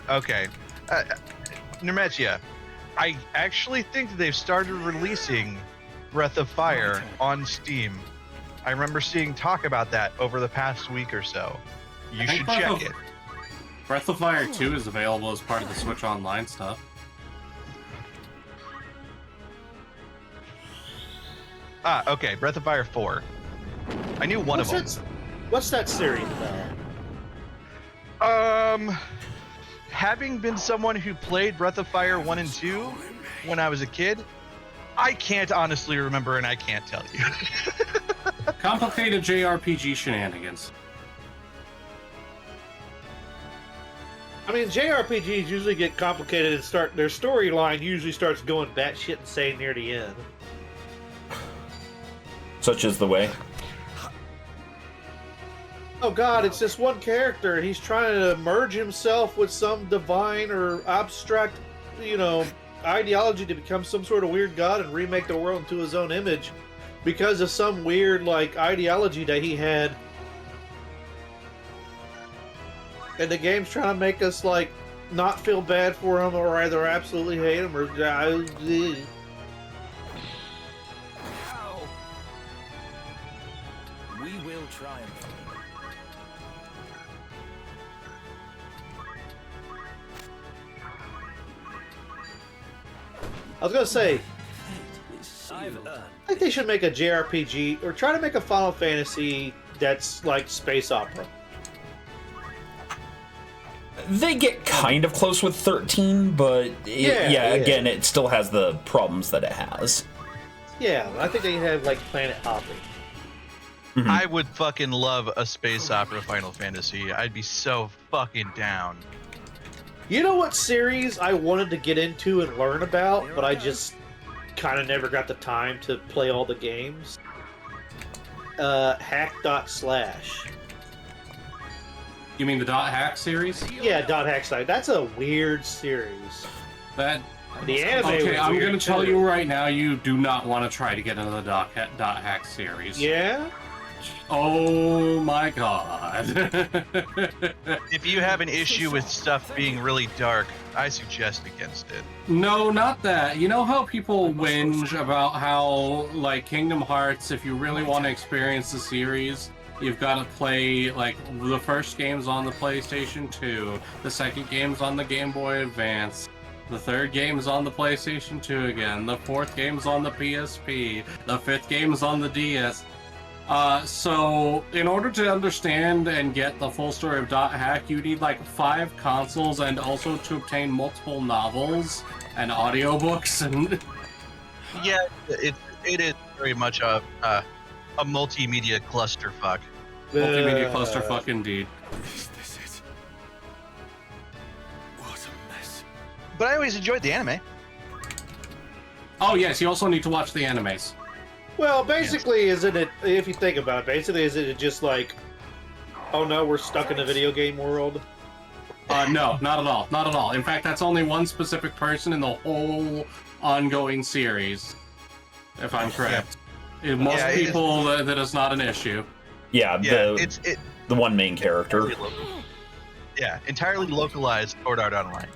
Okay. Nermetia, I actually think they've started releasing Breath of Fire on Steam. I remember seeing talk about that over the past week or so. You I think should Breath check of- it. Breath of Fire 2 is available as part of the Switch Online stuff. Okay, Breath of Fire 4. I knew one of them. What's that series about? Having been someone who played Breath of Fire 1 and 2 when I was a kid, I can't honestly remember and I can't tell you. Complicated JRPG shenanigans. I mean, JRPGs usually get complicated and their storyline usually starts going batshit insane near the end. Such is the way. Oh god, it's this one character, and he's trying to merge himself with some divine or abstract, ideology to become some sort of weird god and remake the world into his own image because of some weird, ideology that he had. And the game's trying to make us, not feel bad for him or either absolutely hate him or... Ow. We will triumph. I was gonna say, I've earned. I think they should make a JRPG or try to make a Final Fantasy that's like space opera. They get kind of close with 13, but again, it still has the problems that it has. Yeah, I think they have planet hopping. Mm-hmm. I would fucking love a space opera Final Fantasy. I'd be so fucking down. You know what series I wanted to get into and learn about, but I just kind of never got the time to play all the games? Hack.slash. You mean the Dot Hack series? Yeah, .hack/. That's a weird series. That. The anime Okay, was I'm weird, gonna tell too. you right now, you do not want to try to get into the Dot Hack series. Yeah? Oh my god. If you have an issue with stuff being really dark, I suggest against it. No, not that. You know how people whinge about how, Kingdom Hearts, if you really want to experience the series, you've got to play, the first game's on the PlayStation 2, the second game's on the Game Boy Advance, the third game's on the PlayStation 2 again, the fourth game's on the PSP, the fifth game's on the DS. So, in order to understand and get the full story of Dot Hack, you need 5 consoles and also to obtain multiple novels and audiobooks and... Yeah, it is very much a multimedia clusterfuck. Multimedia clusterfuck indeed. Is this it? What a mess. But I always enjoyed the anime. Oh yes, you also need to watch the animes. Well, basically, isn't it, if you think about it, basically, isn't it just oh no, we're stuck in the video game world? No, not at all. Not at all. In fact, that's only one specific person in the whole ongoing series, if I'm correct. Most people, that is not an issue. Yeah, the one main character. Yeah, entirely localized Sword Art Online.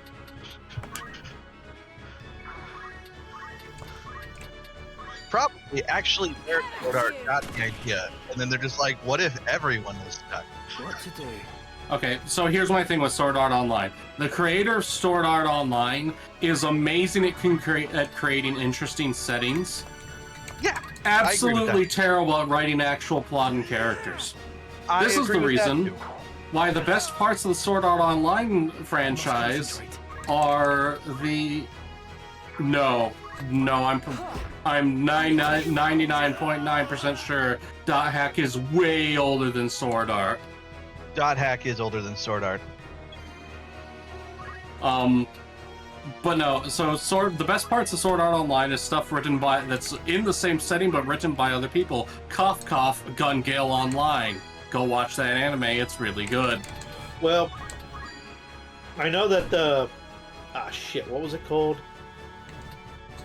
Probably actually their Sword Art got the idea, and then they're just like, what if everyone was stuck? What to do? Okay, so here's my thing with Sword Art Online. The creator of Sword Art Online is amazing at creating interesting settings. Yeah, Absolutely terrible at writing actual plot and characters. This is the reason why the best parts of the Sword Art Online franchise are the... No, I'm 99.9% sure Dot Hack is way older than Sword Art. Dot Hack is older than Sword Art. But no, so the best parts of Sword Art Online is stuff written that's in the same setting but written by other people. Cough cough, Gun Gale Online. Go watch that anime, it's really good. Well, I know that what was it called?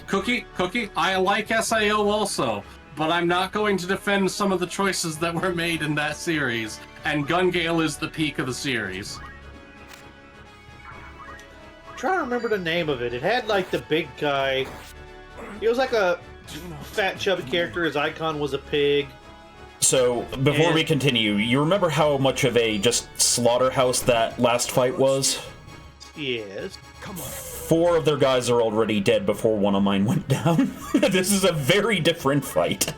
Cookie, I like SAO also, but I'm not going to defend some of the choices that were made in that series, and Gun Gale is the peak of the series. I'm trying to remember the name of it. It had the big guy. He was like a fat, chubby character. His icon was a pig. So, before we continue, you remember how much of a just slaughterhouse that last fight was? Yes. Come on. 4 of their guys are already dead before one of mine went down. This is a very different fight.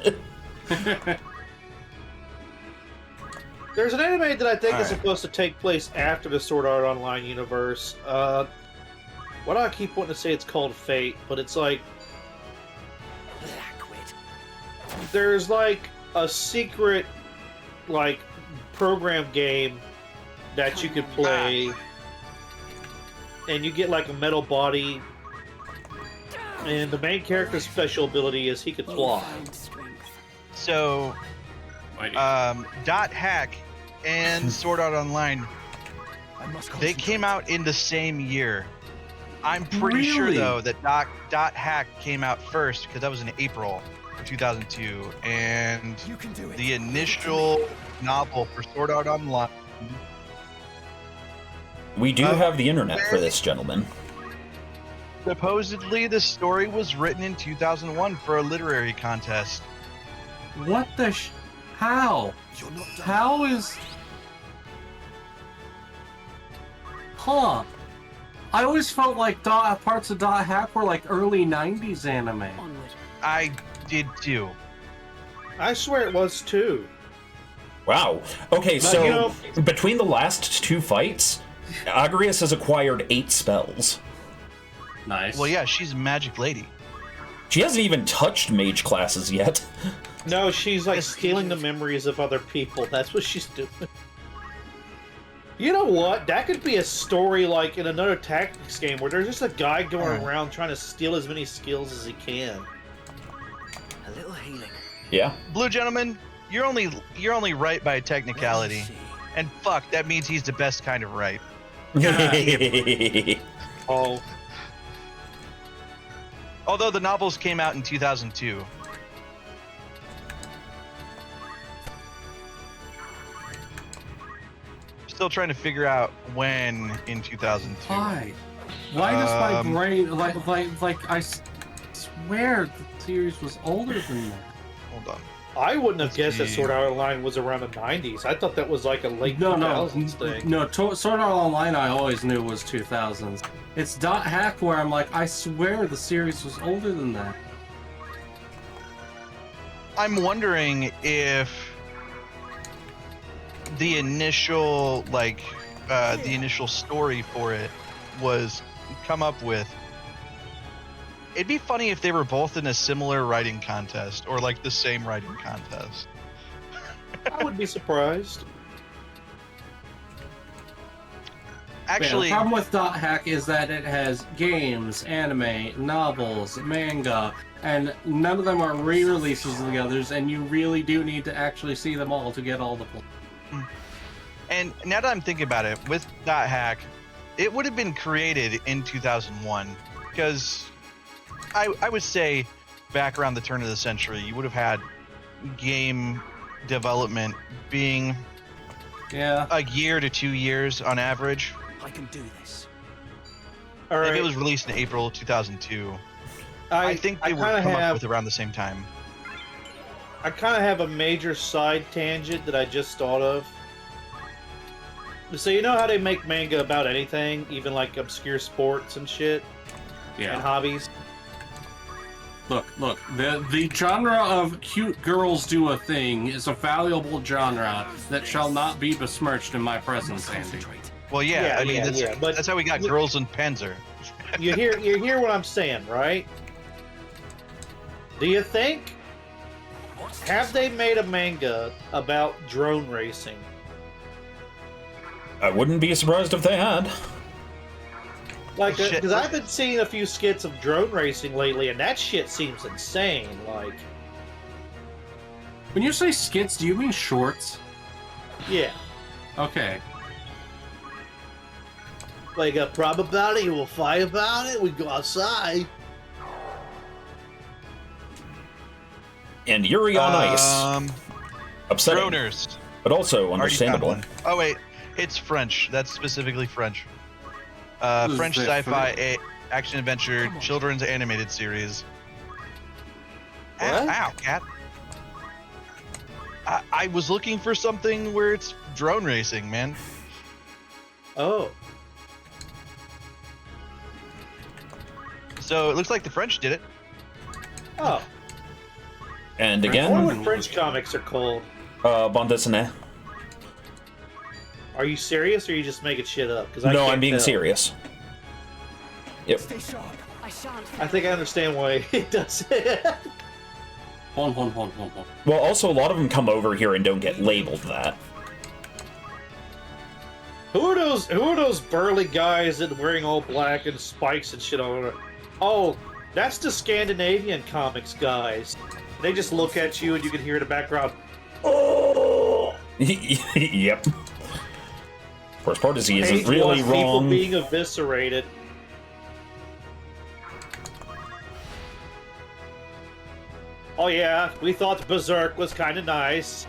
There's an anime that I think is supposed to take place after the Sword Art Online universe. Why do I keep wanting to say it's called Fate? But it's there's a secret program game that you could play, and you get a metal body, and the main character's special ability is he could fly. So, Dot Hack and Sword Art Online, I must they came out in the same year. I'm pretty sure Really? though that Dot Hack came out first because that was in April of 2002, and You can do it. the initial novel for Sword Art Online. We do have the internet for this, gentlemen. Supposedly, the story was written in 2001 for a literary contest. What the How? You're not done. How is... Huh. I always felt like parts of Dot Hack were like early 90s anime. Onward. I did too. I swear it was too. Wow. Okay, But, so you know- between the last 2 fights, Agrias has acquired 8 spells. Nice. Well, yeah, she's a magic lady. She hasn't even touched mage classes yet. No, she's like stealing the memories of other people. That's what she's doing. You know what? That could be a story like in another tactics game where there's just a guy going around trying to steal as many skills as he can. A little healing. Yeah. Blue gentleman, you're only right by technicality, See. and fuck, that means he's the best kind of right. Oh, Although the novels came out in 2002. Still trying to figure out when in 2002. Why? Why does my Um, brain swear the series was older than that? Hold on. I wouldn't have guessed that see. Sword Art Online was around the 90s. I thought that was like a late 2000s thing. Sword Art Online I always knew was 2000s. It's Dot Hack where I'm like, I swear the series was older than that. I'm wondering if the initial the initial story for it was come up with. It'd be funny if they were both in a similar writing contest or like the same writing contest. I wouldn't be surprised. Actually, the problem with Dot Hack is that it has games, anime, novels, manga, and none of them are re-releases of the others, and you really do need to actually see them all to get all the play. and now that I'm thinking about it, with Dot Hack, it would have been created in 2001 because I would say back around the turn of the century, you would have had game development being Yeah. a year to 2 years on average. I can do this. All right. If it was released in April 2002, I think they would kinda come up have, with around the same time. I kind of have a major side tangent that I just thought of. So you know how they make manga about anything, even like obscure sports and shit and Yeah. hobbies? Look. The genre of cute girls do a thing is a valuable genre that shall not be besmirched in my presence, Andy. Concentrate. Well, yeah, Yeah, I mean yeah, but- that's how we got Girls in Panzer. You hear what I'm saying, right? Do you think have they made a manga about drone racing? I wouldn't be surprised if they had. Like, Shit. because I've been seeing a few skits of drone racing lately, and that shit seems insane. Like, When you say skits, do you mean shorts? yeah, Okay. like a probability we'll fight about it. We go outside. And Yuri on Ice. Upsetting, Droners. but also Already found understandable. one. Oh wait, it's French. That's specifically French. Is French it sci-fi action adventure children's animated series. What? Ow, cat. I was looking for something where it's drone racing, man. Oh, So it looks like the French did it. oh. And I again, wonder what French comics are called. bande dessinée. Are you serious, or are you just making shit up? Because No, I'm being serious. Yep. Stay sharp. I shan't. I think I understand why it does it. Hold on. Well, also, a lot of them come over here and don't get labeled that. Who are those burly guys that are wearing all black and spikes and shit on it? Oh, that's the Scandinavian comics guys. They just look at you and you can hear in the background, oh! Yep. Worst part is he isn't Hate really watch people wrong. being eviscerated. Oh yeah, we thought Berserk was kind of nice.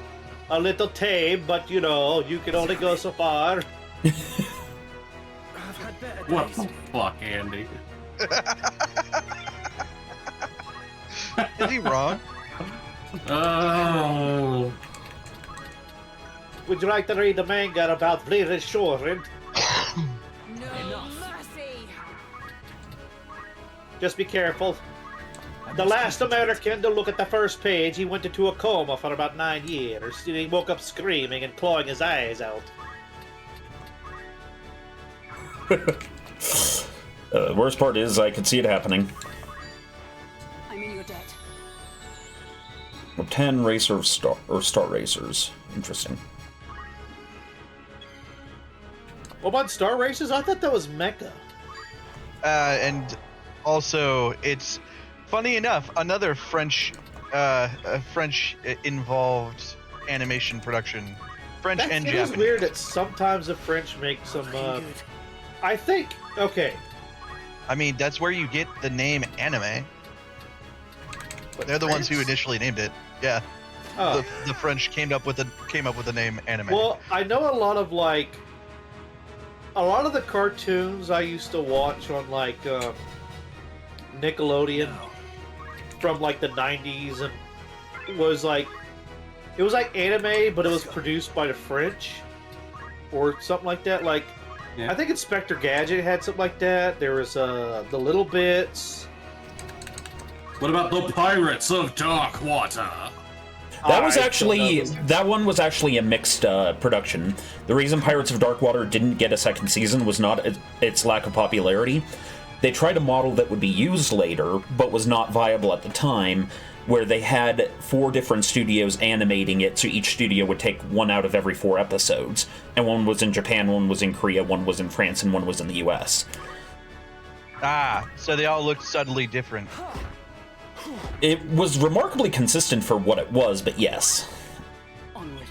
A little tame, but you know, you can only go so far. I've had better What days. the fuck, Andy? Is he wrong? Oh. Would you like to read the manga about Bleeding Shorin? No mercy. Just be careful. The last American to look at the first page, he went into a coma for about 9 years. He woke up screaming and clawing his eyes out. Worst part is I could see it happening. I'm in your debt. 10 racer of star racers. Interesting. What about Star Races? I thought that was Mecha. And also, it's funny enough, another French involved animation production. French and It Japanese. is weird that sometimes the French make some, I think, okay. I mean, that's where you get the name anime. What, They're the ones who France? initially named it. Yeah. Oh. The French came up with the name anime. Well, I know a lot of the cartoons I used to watch on Nickelodeon from the 90s and was it was like anime, but it was produced by the French or something like that. Yeah. I think Inspector Gadget had something like that. There was the Little Bits. What about the Pirates of Dark Water? That was I don't actually know this. that one was actually a mixed production. The reason Pirates of Darkwater didn't get a second season was not its lack of popularity. They tried a model that would be used later, but was not viable at the time, where they had 4 different studios animating it, so each studio would take 1 out of every 4 episodes. And one was in Japan, one was in Korea, one was in France, and one was in the US. So they all looked subtly different. It was remarkably consistent for what it was, but yes. Onward.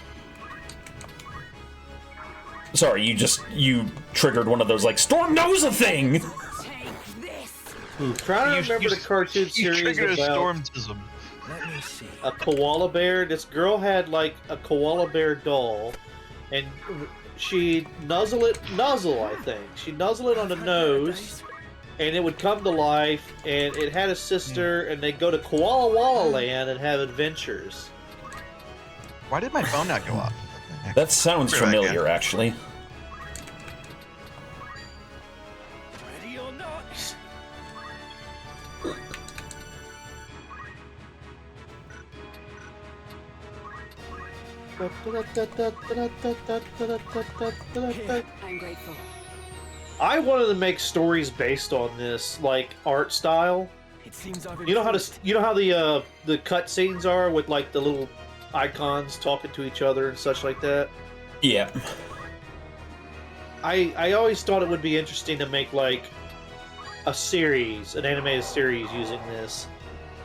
Sorry, you triggered one of those Storm knows a thing! Take this. Trying to remember the cartoon You series triggered a about stormtism. Let me see. a koala bear. This girl had a koala bear doll, and she nuzzle, I think. She nuzzle it on the nose, and it would come to life, and it had a sister, and they'd go to Koala Walla Land and have adventures. Why did my phone not go off? That sounds Right back familiar, actually. Ready or not? I'm grateful. I wanted to make stories based on this, art style. It seems I've You know how the cut scenes are with the little icons talking to each other and such like that. Yeah. I always thought it would be interesting to make a series, an animated series using this.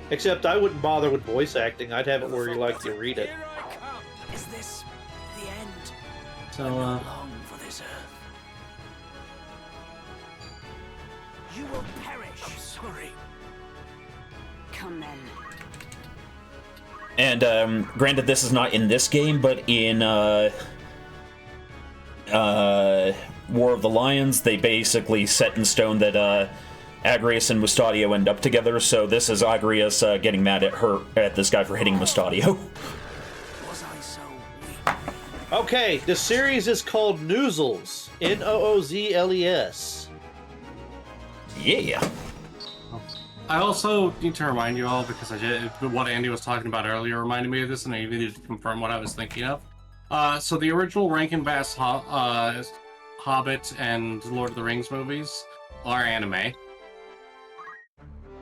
Except I wouldn't bother with voice acting. I'd have it where you read it. Here I come. Is this the end? So, Long for this earth. You will perish. I'm sorry. Come then. And granted, this is not in this game, but in War of the Lions, they basically set in stone that Agrias and Mustadio end up together. So this is Agrias getting mad at this guy for hitting Mustadio. Was I so weak? Okay, the series is called Noozles. Noozles. Yeah. I also need to remind you all, because what Andy was talking about earlier reminded me of this, and I needed to confirm what I was thinking of. So the original Rankin Bass Hobbit and Lord of the Rings movies are anime.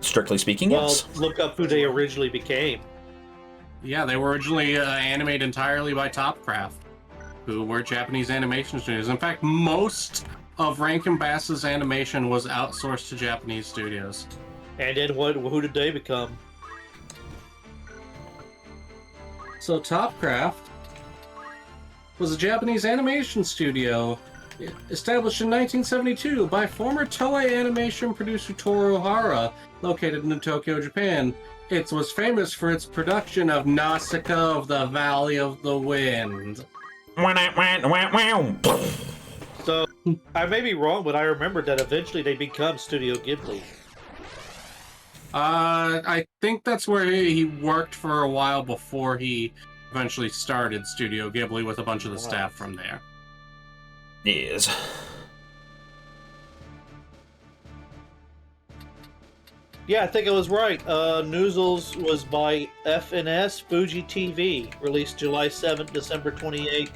Strictly speaking, Well, yes. look up who they originally became. Yeah, they were originally animated entirely by Topcraft, who were Japanese animation studios. In fact, most of Rankin Bass's animation was outsourced to Japanese studios. And then who did they become? So Topcraft was a Japanese animation studio established in 1972 by former Toei Animation producer Toru Hara, located in Tokyo, Japan. It was famous for its production of Nausicaa of the Valley of the Wind. So, I may be wrong, but I remember that eventually they become Studio Ghibli. I think that's where he worked for a while before he eventually started Studio Ghibli with a bunch of the staff from there. Yes. Yeah, I think I was right. Noozles was by F&S Fuji TV, released July 7th, December 28th,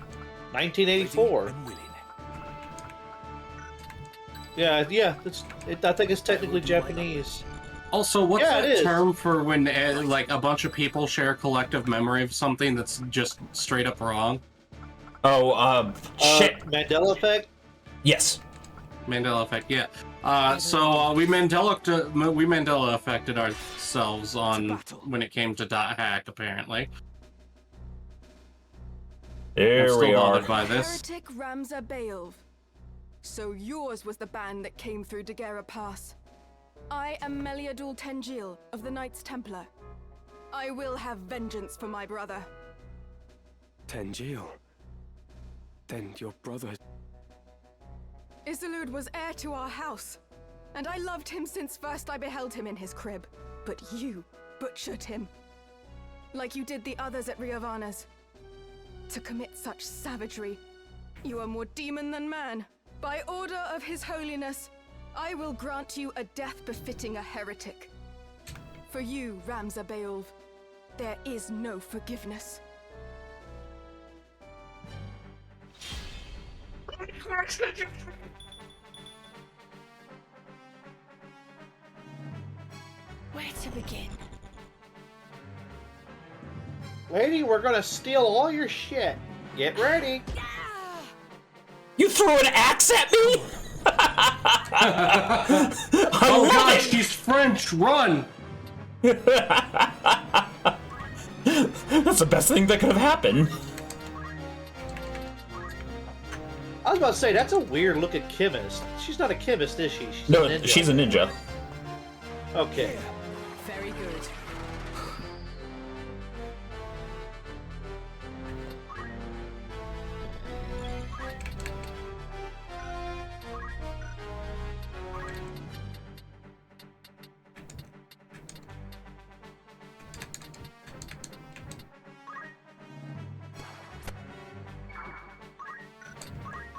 1984. Yeah, I think it's technically Japanese. Also, what's Yeah, it that is. term for when like a bunch of people share a collective memory of something that's just straight up wrong? Oh, shit. Mandela Effect? Yes. Mandela effect, yeah. So we Mandela affected ourselves on when it came to .hack, apparently. I'm There still we are. bothered by this. Heretic Ramza Beelv. So yours was the band that came through Daguerre Pass. I am Meliadul Tenjil of the Knights Templar. I will have vengeance for my brother. Tenjil. Then your brother... Isilud was heir to our house, and I loved him since first I beheld him in his crib. But you butchered him, like you did the others at Riovanna's. To commit such savagery, you are more demon than man. By order of His Holiness, I will grant you a death befitting a heretic. For you, Ramza Beelv, there is no forgiveness. Where to begin? Lady, we're gonna steal all your shit. Get ready. You threw an axe at me? Oh gosh, she's French! Run! That's the best thing that could have happened. I was about to say, that's a weird looking chemist. She's not a chemist, is she? She's No, a ninja. she's a ninja. Okay. Very good.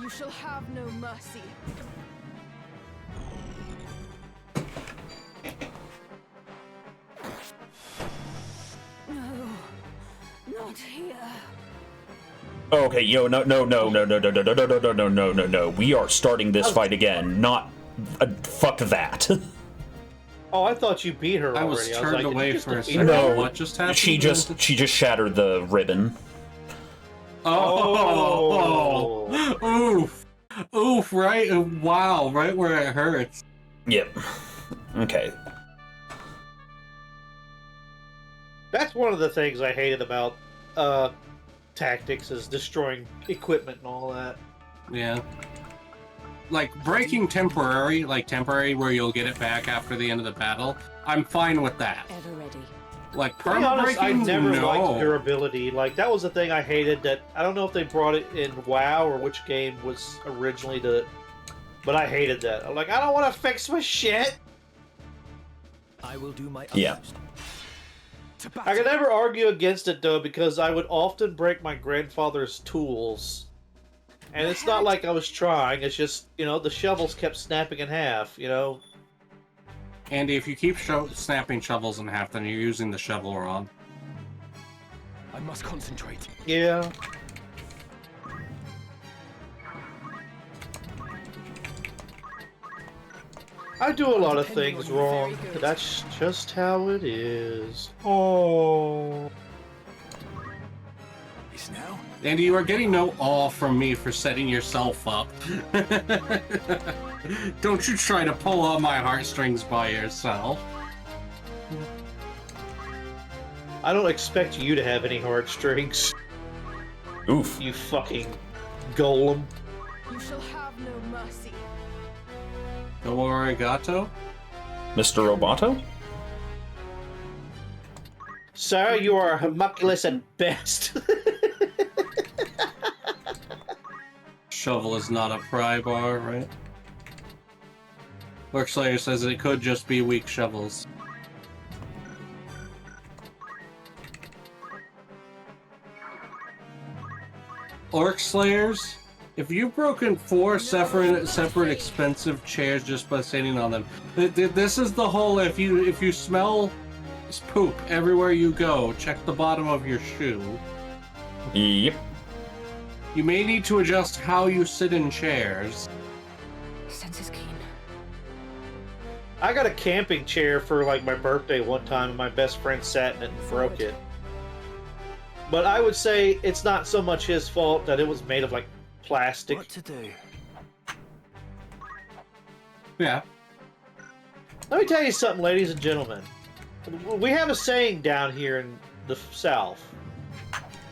You shall have no mercy. No, not here. Okay, no. We are starting this fight again. Not, fuck that. Oh, I thought you beat her already. I was turned like, away did you for a just beat second. her? No, What just happened? She just shattered the ribbon. Oh. Oof, right? Wow, right where it hurts. Yep. Okay. That's one of the things I hated about tactics, is destroying equipment and all that. Yeah. Like, breaking temporary where you'll get it back after the end of the battle, I'm fine with that. Ever ready. Like, To be honest, I perma-breaking, never liked no. durability. Like, that was the thing I hated. That I don't know if they brought it in WoW or which game was originally but I hated that. I'm like, I don't want to fix my shit. I will do my Yeah. utmost. To I battle. could never argue against it though, because I would often break my grandfather's tools. And it's not like I was trying, it's just, the shovels kept snapping in half, Andy, if you keep snapping shovels in half, then you're using the shovel wrong. I must concentrate. Yeah. I do a lot of things wrong, but that's just how it is. Oh. Is now? Andy, you are getting no awe from me for setting yourself up. Don't you try to pull on my heartstrings by yourself. I don't expect you to have any heartstrings. Oof. You fucking golem. You shall have no mercy. No arigato? Mr. Roboto? Sir, you are homunculus at best. Shovel is not a pry bar, right? Orcslayer says it could just be weak shovels. Orcslayers, if you've broken 4 separate expensive chairs just by sitting on them, this is the whole. If you smell poop everywhere you go, check the bottom of your shoe. Yep. You may need to adjust how you sit in chairs. Sense is keen. I got a camping chair for like my birthday one time, and my best friend sat in it and broke it. But I would say it's not so much his fault that it was made of like plastic. What to do? Yeah. Let me tell you something, ladies and gentlemen. We have a saying down here in the South.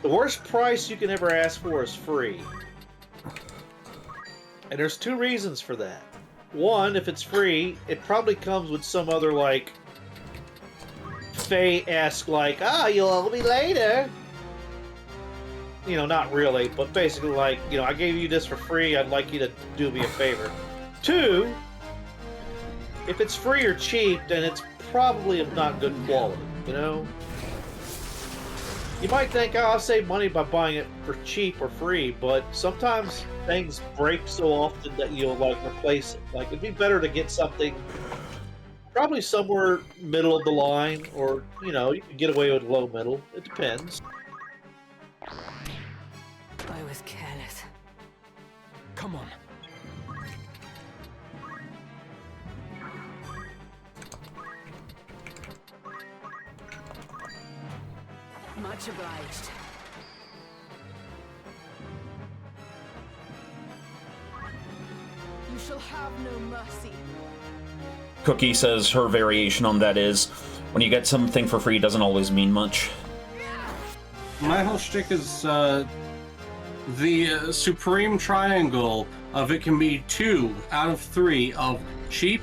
The worst price you can ever ask for is free. And there's 2 reasons for that. One, if it's free, it probably comes with some other, like, Faye-esque, like, you'll owe me later. You know, not really, but basically, like, you know, I gave you this for free, I'd like you to do me a favor. 2, if it's free or cheap, then it's probably of not good quality, you know? You might think, I'll save money by buying it for cheap or free, but sometimes things break so often that you'll, like, replace it. Like, it'd be better to get something probably somewhere middle of the line, or, you know, you can get away with low middle. It depends. I was careless. Come on. Much obliged. You shall have no mercy. Cookie says her variation on that is, when you get something for free, it doesn't always mean much. My whole shtick is the supreme triangle of it can be 2 out of 3 of cheap,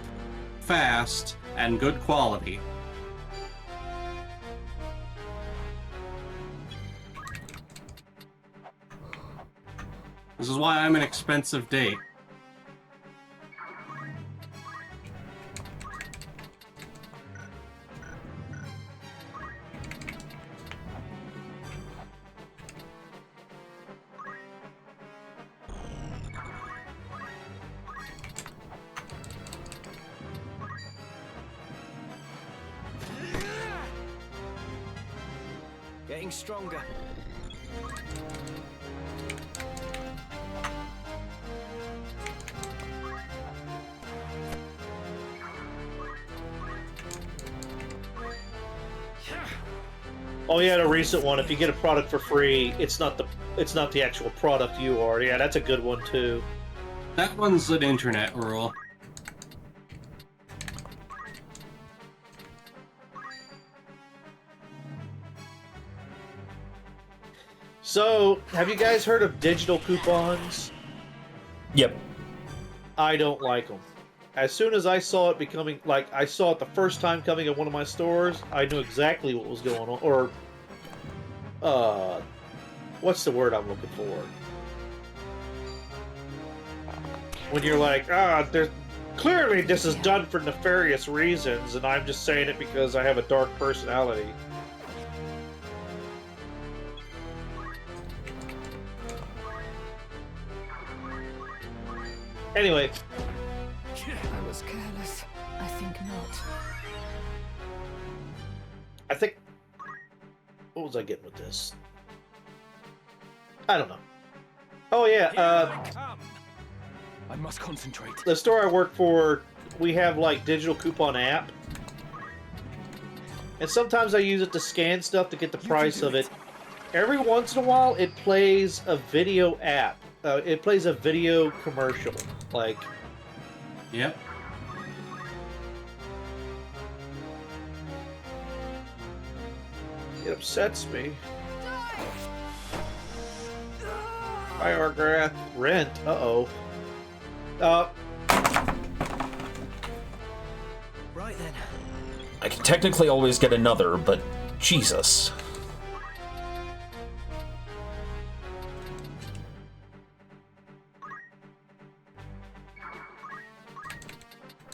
fast, and good quality. This is why I'm an expensive date. Getting stronger. Oh yeah, the recent one. If you get a product for free, it's not the actual product you are. Yeah, that's a good one too. That one's an internet rule. So, have you guys heard of digital coupons? Yep. I don't like them. As soon as I saw it becoming, like, I saw it the first time coming at one of my stores, I knew exactly what was going on. Or, what's the word I'm looking for? When you're like, there's clearly this is done for nefarious reasons, and I'm just saying it because I have a dark personality. Anyway. I was careless. I think not. I think... What was I getting with this? I don't know. Oh yeah, I must concentrate. the store I work for, we have like digital coupon app. And sometimes I use it to scan stuff to get the price of it. Every once in a while, it plays a video app. It plays a video commercial. Like... Yep. It upsets me. Firegrath Rent. Uh-oh. Right then. I can technically always get another, but Jesus.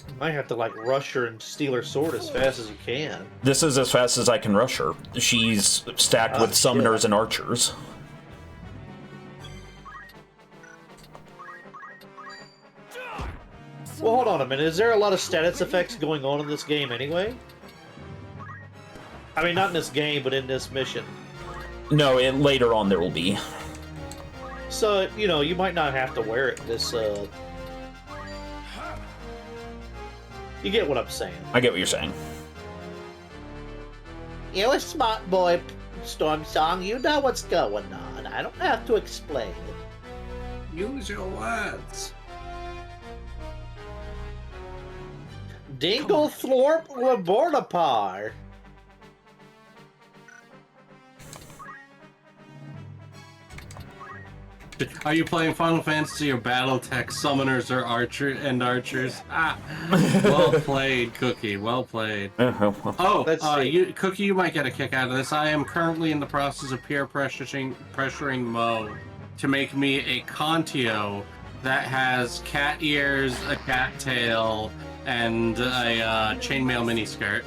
You might have to, like, rush her and steal her sword as fast as you can. This is as fast as I can rush her. She's stacked with summoners and archers. Well, hold on a minute. Is there a lot of status effects going on in this game anyway? I mean, not in this game, but in this mission. No, later on there will be. So, you know, you might not have to wear it this, You get what I'm saying. I get what you're saying. You're a smart boy, Storm Song. You know what's going on. I don't have to explain it. Use your words. Dinglethorpe Labortapar. Are you playing Final Fantasy or BattleTech summoners or archers? Ah, well played, Cookie. Well played. Cookie, you might get a kick out of this. I am currently in the process of peer pressuring Mo to make me a Contio that has cat ears, a cat tail, and a chainmail miniskirt.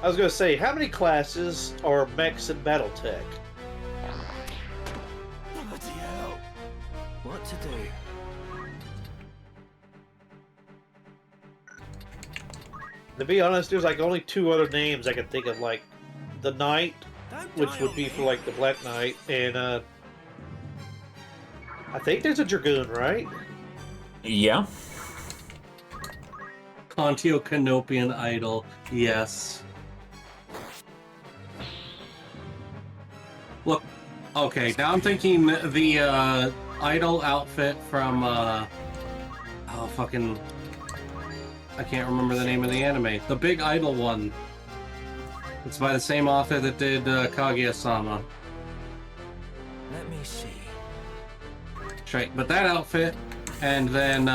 I was gonna say, how many classes are mechs in BattleTech? Bloody hell. What to do? To be honest, there's like only two other names I can think of, like the Knight, which would be for like the Black Knight, and I think there's a Dragoon, right? Yeah. Contio Canopian Idol, yes. Look, okay, now I'm thinking the idol outfit from I can't remember the name of the anime. The big idol one. It's by the same author that did Kaguya-sama. Let me see. That's right, but that outfit, and then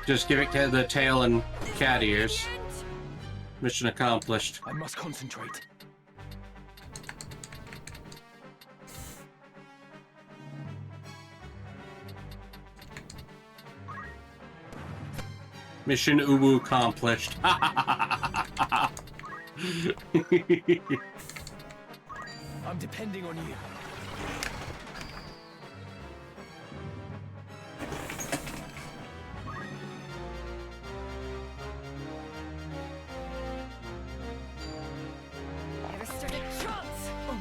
just give it the tail and cat ears. Mission accomplished. I must concentrate. Mission Uwu accomplished. I'm depending on you. Never stood a chance. Oh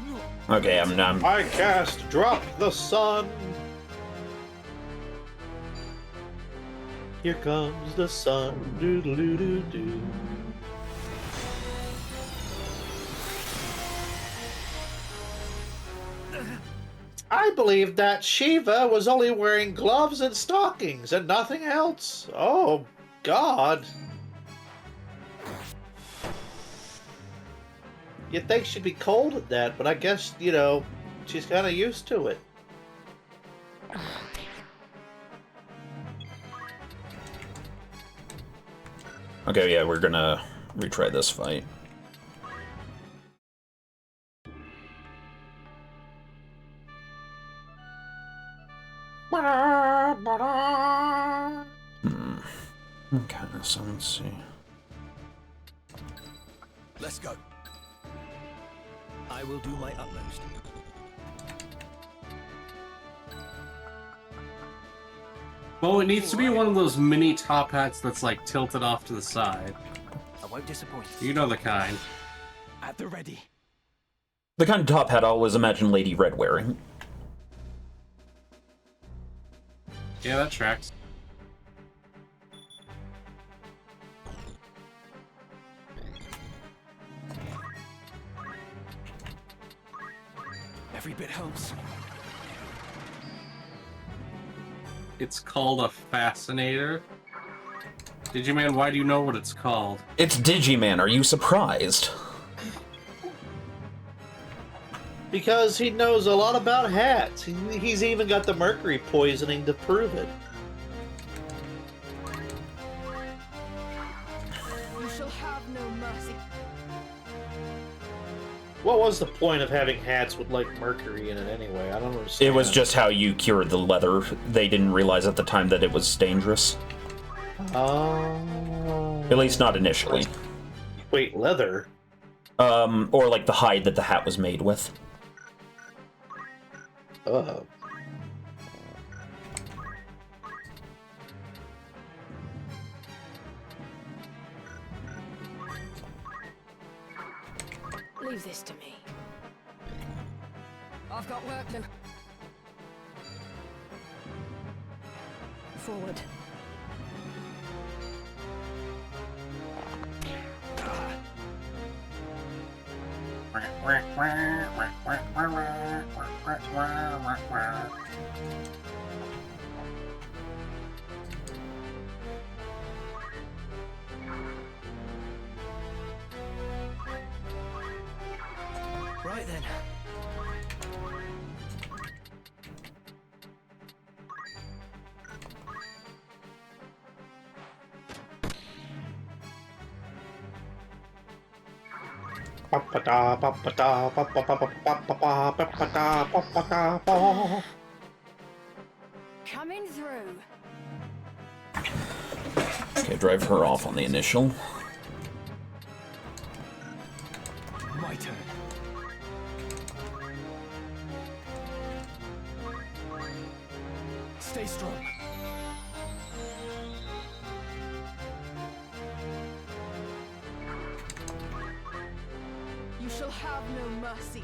no. Okay, I'm I cast Drop the Sun. Here comes the sun. Doodle-doo-doo-doo. I believe that Shiva was only wearing gloves and stockings and nothing else. Oh, God. You'd think she'd be cold at that, but I guess, you know, she's kind of used to it. Okay, yeah, we're gonna retry this fight. Okay, so let's see. Let's go. I will do my utmost. Well, it needs to be one of those mini top hats that's like tilted off to the side. I won't disappoint. You know the kind. At the ready. The kind of top hat I always imagine Lady Red wearing. Yeah, that tracks. Every bit helps. It's called a fascinator. Digiman, why do you know what it's called? It's Digiman. Are you surprised? Because he knows a lot about hats. He's even got the mercury poisoning to prove it. You shall have no mercy. What was the point of having hats with, like, mercury in it anyway? I don't understand. It was just how you cured the leather. They didn't realize at the time that it was dangerous. Oh. At least not initially. Wait, leather? Or like the hide that the hat was made with. Oh. Leave this to me. I've got work to. Forward. Right then. Coming through. Okay, drive her off on the initial. My turn. Stay strong. You shall have no mercy.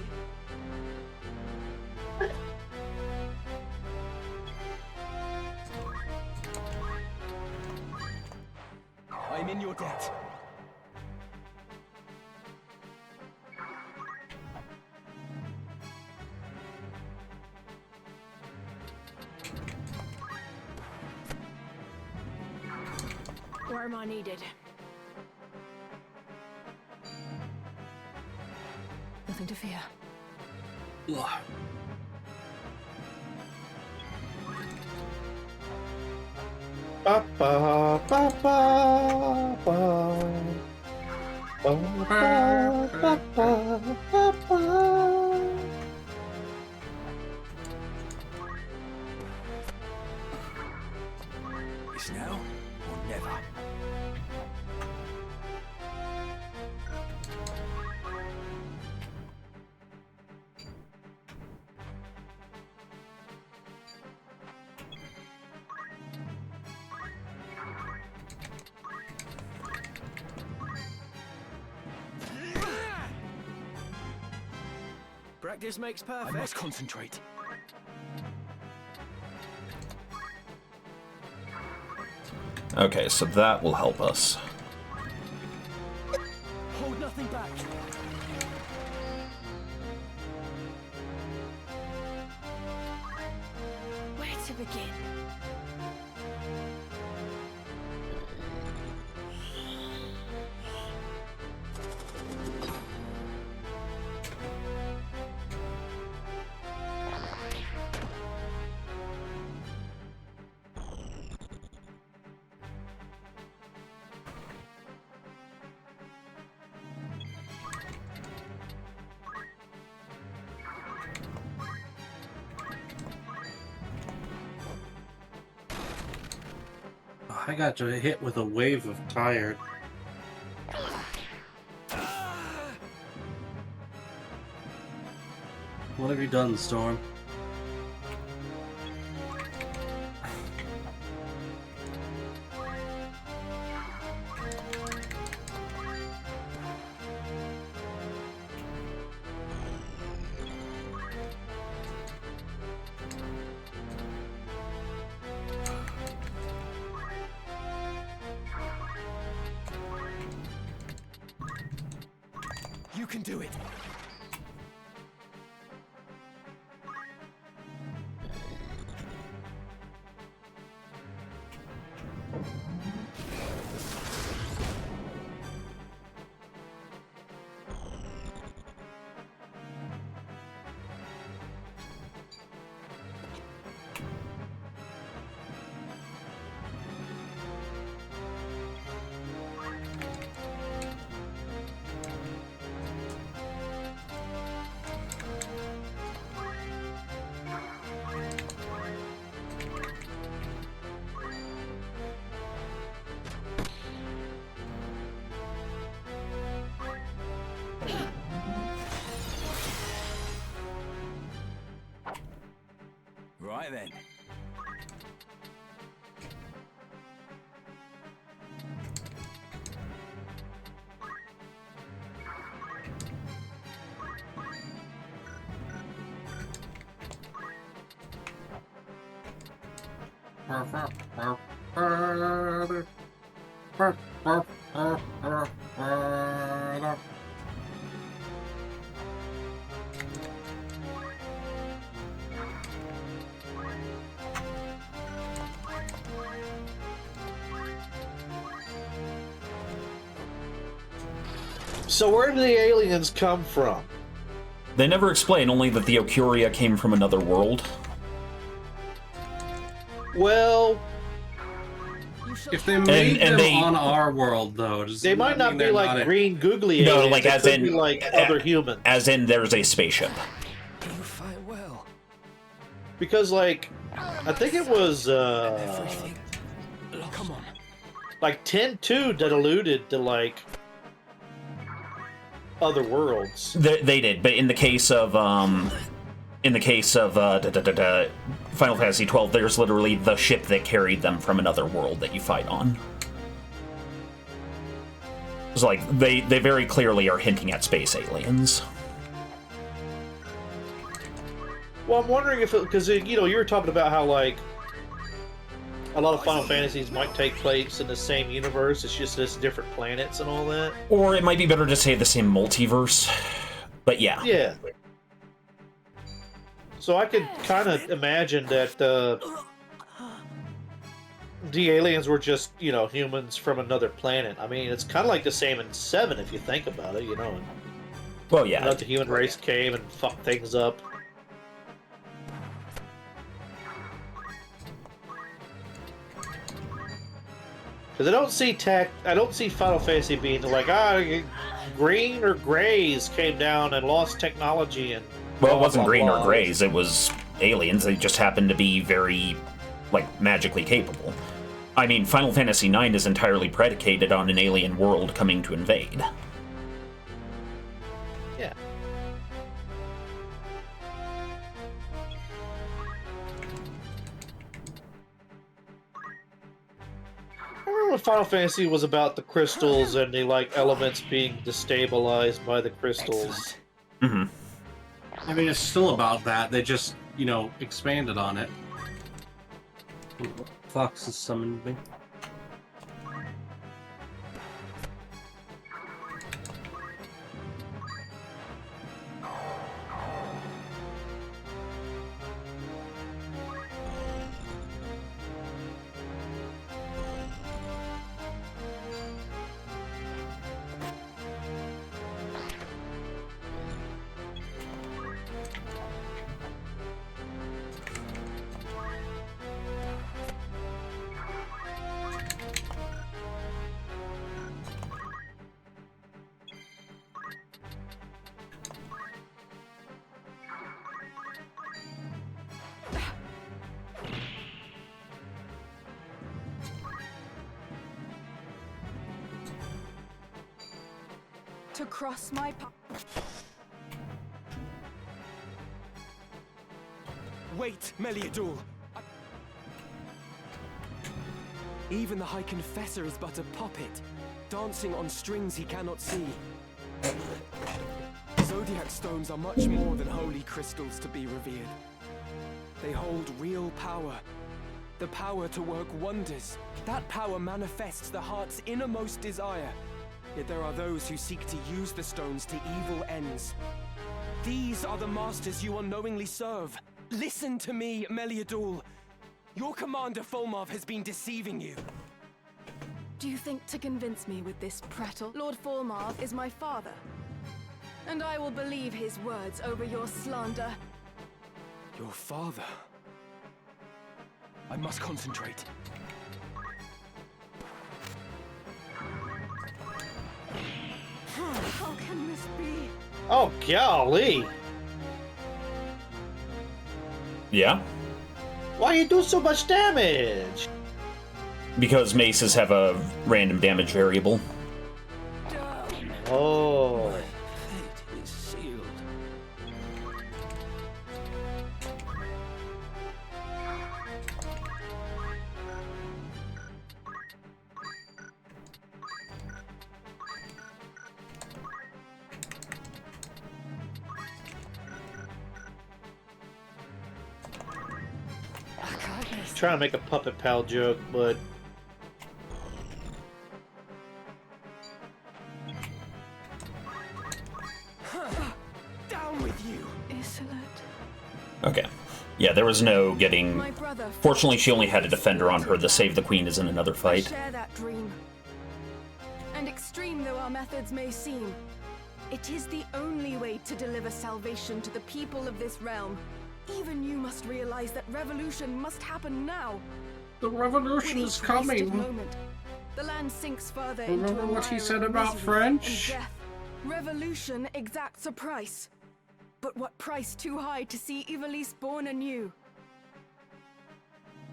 I'm in your debt. Where am I needed? Nothing to fear. Ba ba ba ba ba. Ba ba ba ba ba. It's now or never. Practice makes perfect. I must concentrate. Okay, so that will help us. Hold nothing back. Where to begin? I got hit with a wave of tired. What have you done, Storm? You can do it. Right then. So where do the aliens come from? They never explain, only that the Ocuria came from another world. Well, If they made and them they- on our world, though, does they that might not mean be they're like not green googly No, aliens. like They as could in- be like other humans. As in, there's a spaceship. You fight well. Because like, I think it was Everything. Come on. like 10-2 that alluded to like other worlds. They did, but in the case of Final Fantasy XII, there's literally the ship that carried them from another world that you fight on. It's like they very clearly are hinting at space aliens. Well, I'm wondering if because you know you were talking about how like a lot of Final Fantasies might take place in the same universe. It's just this different planets and all that. Or it might be better to say the same multiverse. But yeah. Yeah. So I could kind of imagine that the aliens were just, you know, humans from another planet. I mean, it's kind of like the same in 7 if you think about it, you know. And, Well, yeah. you know, the human race came and fucked things up. Because I don't see Final Fantasy being like, green or grays came down and lost technology and. Well, it blah, wasn't blah, green or blah. grays, it was aliens. They just happened to be very, like, magically capable. I mean, Final Fantasy IX is entirely predicated on an alien world coming to invade. Yeah. I remember when Final Fantasy was about the crystals and the like elements being destabilized by the crystals. Mm-hmm. I mean, it's still about that. They just, you know, expanded on it. Fox has summoned me. To cross my Wait, Meliadul! Even the High Confessor is but a puppet, dancing on strings he cannot see. Zodiac stones are much more than holy crystals to be revered. They hold real power. The power to work wonders. That power manifests the heart's innermost desire. Yet there are those who seek to use the stones to evil ends. These are the masters you unknowingly serve. Listen to me, Meliadul. Your commander Folmarv has been deceiving you. Do you think to convince me with this prattle? Lord Folmarv is my father. And I will believe his words over your slander. Your father? I must concentrate. How can this be? Oh, golly! Yeah? Why you do so much damage? Because maces have a random damage variable. Oh. Fate is sealed. trying to make a puppet pal joke, but Down with you! Isolate. Okay. Yeah, there was no getting... My brother. Fortunately, she only had a defender on her. The Save the Queen is in another I fight. share that dream. And extreme though our methods may seem, it is the only way to deliver salvation to the people of this realm. Even you must realize that revolution must happen now. The revolution With is each wasted coming. moment, the land sinks further Remember into a what he mire said of about misery French? and death. Revolution exacts a price. But what price too high to see Ivalice born anew?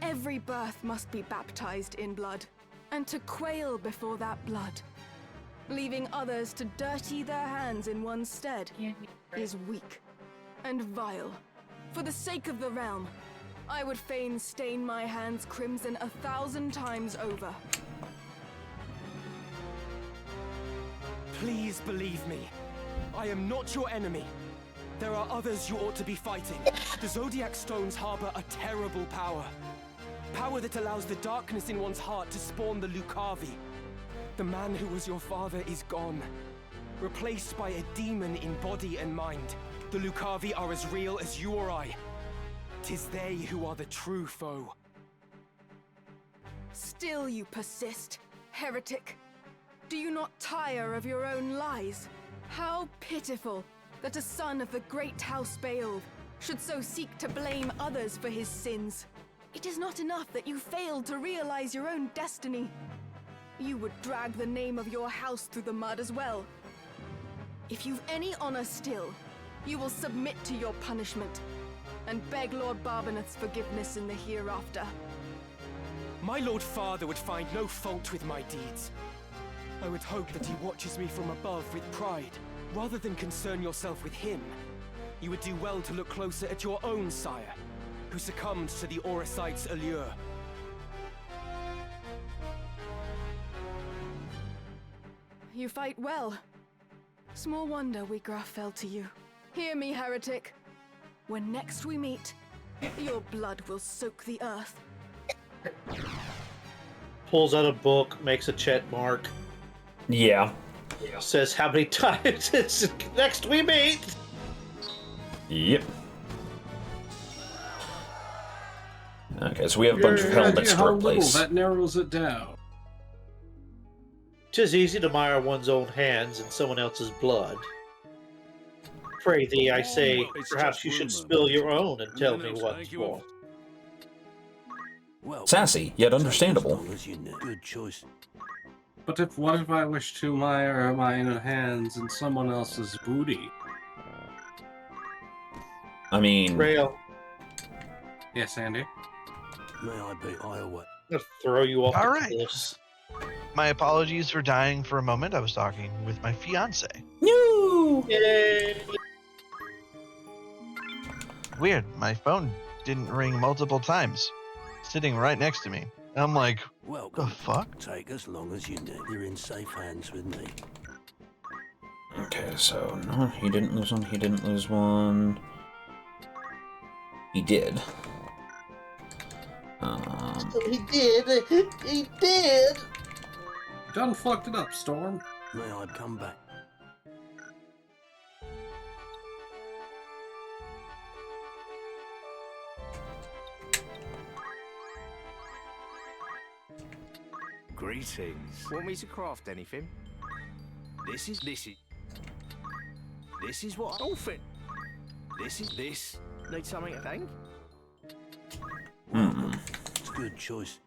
Every birth must be baptized in blood, and to quail before that blood, leaving others to dirty their hands in one's stead, is weak and vile. For the sake of the realm, I would fain stain my hands crimson 1,000 times over. Please believe me. I am not your enemy. There are others you ought to be fighting. The Zodiac Stones harbor a terrible power. Power that allows the darkness in one's heart to spawn the Lucavi. The man who was your father is gone, replaced by a demon in body and mind. The Lucavi are as real as you or I. 'Tis they who are the true foe. Still you persist, heretic. Do you not tire of your own lies? How pitiful that a son of the great House Beowulf should so seek to blame others for his sins. It is not enough that you failed to realize your own destiny. You would drag the name of your house through the mud as well. If you've any honor still, you will submit to your punishment and beg Lord Barbaneth's forgiveness in the hereafter. My Lord Father would find no fault with my deeds. I would hope that he watches me from above with pride. Rather than concern yourself with him, you would do well to look closer at your own sire, who succumbed to the Oracite's allure. You fight well. Small wonder Wigraf fell to you. Hear me, heretic. When next we meet, your blood will soak the earth. pulls out a book, makes a check mark, Yeah. says how many times it's next we meet. Yep. Okay, so we have a bunch of helmets to replace. That narrows it down. 'Tis easy to mire one's own hands in someone else's blood. Pray thee, I say, well, it's perhaps just you should rumor. spill your own and tell me Thank what's you. what. Well, Sassy, yet understandable. as long as you know. Good choice. But what if I wish to mire my own hands in someone else's booty? I mean, Rail, Yes, Andy? May I be Iowa? I'm gonna throw you off All the right. cliffs. My apologies for dying for a moment. I was talking with my fiance. no. Yay! Weird. My phone didn't ring multiple times. Sitting right next to me. And I'm like, the Welcome. fuck? Take as long as you need. You're in safe hands with me. Okay, so no, he didn't lose one. He didn't lose one. He did. He did! He did! Done fucked it up, Storm. May I come back? Greetings. Want me to craft anything? This is what outfit. This need something to thank. It's a good choice.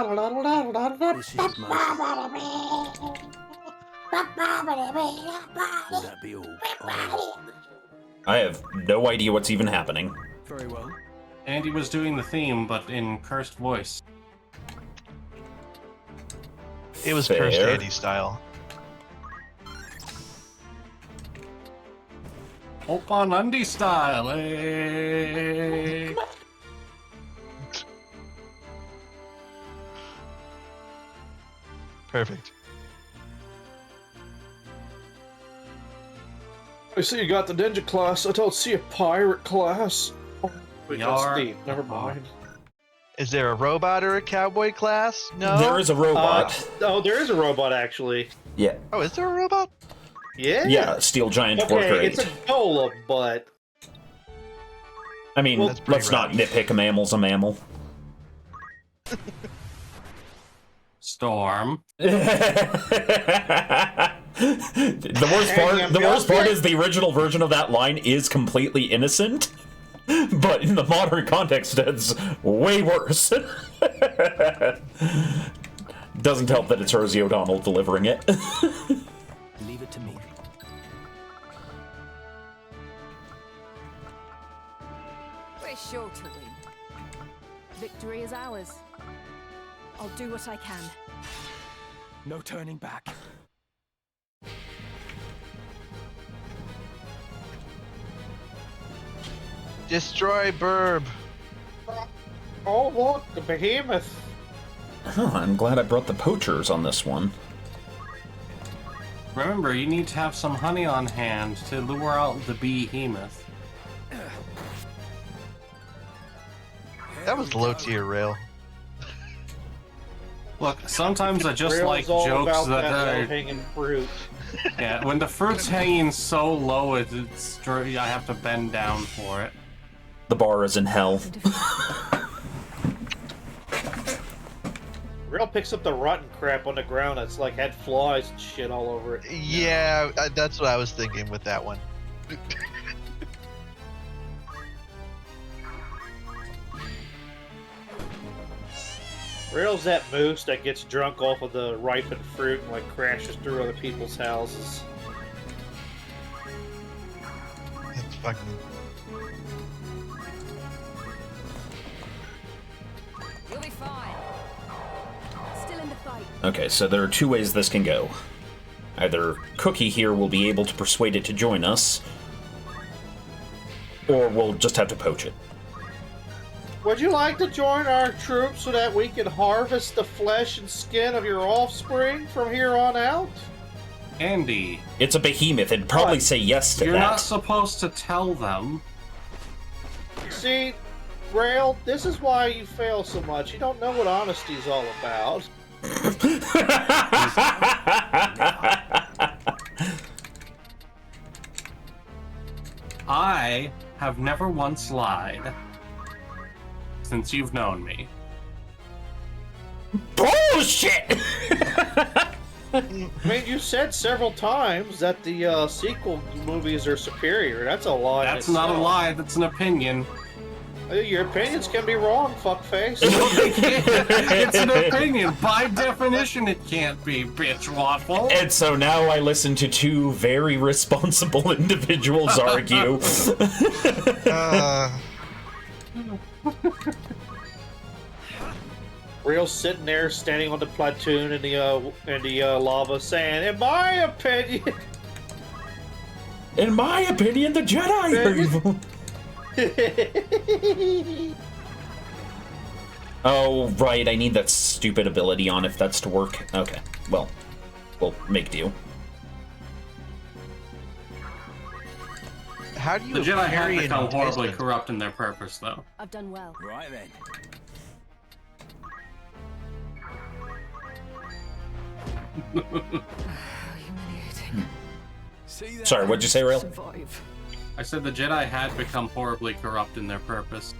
This is most. Will that be all? I have no idea what's even happening. Very well. Andy was doing the theme, but in cursed voice. It was Fair. cursed Andy style. Open Andy style, eh? Perfect. I see you got the ninja class. I don't see a pirate class. Oh, wait, that's Steve. Never mind. Is there a robot or a cowboy class? No. There is a robot. There is a robot actually. Yeah. Oh, is there a robot? Yeah. Yeah, Steel Giant Okay, Worker 8. it's a golem, but I mean, Well, let's not nitpick a mammal's a mammal. Storm. The worst part is the original version of that line is completely innocent, but in the modern context, it's way worse. Doesn't help that it's Rosie O'Donnell delivering it. Leave it to me. We're sure to win. Victory is ours. I'll do what I can. No turning back. Destroy Burb. oh look, the behemoth. Huh, I'm glad I brought the poachers on this one. Remember, you need to have some honey on hand to lure out the behemoth. That was low tier rail. Look, sometimes I just Rail's like all jokes about that that are... low-hanging fruit. Yeah, when the fruit's hanging so low, I have to bend down for it. The bar is in hell. Rail picks up the rotten crap on the ground that's like had flies and shit all over it. Yeah, that's what I was thinking with that one. Rail's that moose that gets drunk off of the ripened fruit and like crashes through other people's houses. That's fucking... You'll be fine. Still in the fight. Okay, so there are two ways this can go. Either Cookie here will be able to persuade it to join us, or we'll just have to poach it. Would you like to join our troops so that we can harvest the flesh and skin of your offspring from here on out? Andy, It's a behemoth. It'd probably What? say yes to you're that. not supposed to tell them. See, Rail, this is why you fail so much. You don't know what honesty's all about. I have never once lied since you've known me. Bullshit! I mean, you said several times that the sequel movies are superior. That's a lie. in That's not a itself. lie, that's an opinion. Your opinions can be wrong, fuckface. It's an opinion. By definition, it can't be, bitch waffle. And so now I listen to two very responsible individuals argue. Real sitting there, standing on the platoon in the lava, saying, "In my opinion." In my opinion, the Jedi are evil. Oh, right, I need that stupid ability on if that's to work. Okay, well, we'll make do. How do you The Jedi have carry become an horribly enticement? corrupt in their purpose, though. I've done well. Right then. Humiliating. See that? Sorry, what'd you say, Rail? Survive. I said the Jedi had become horribly corrupt in their purpose.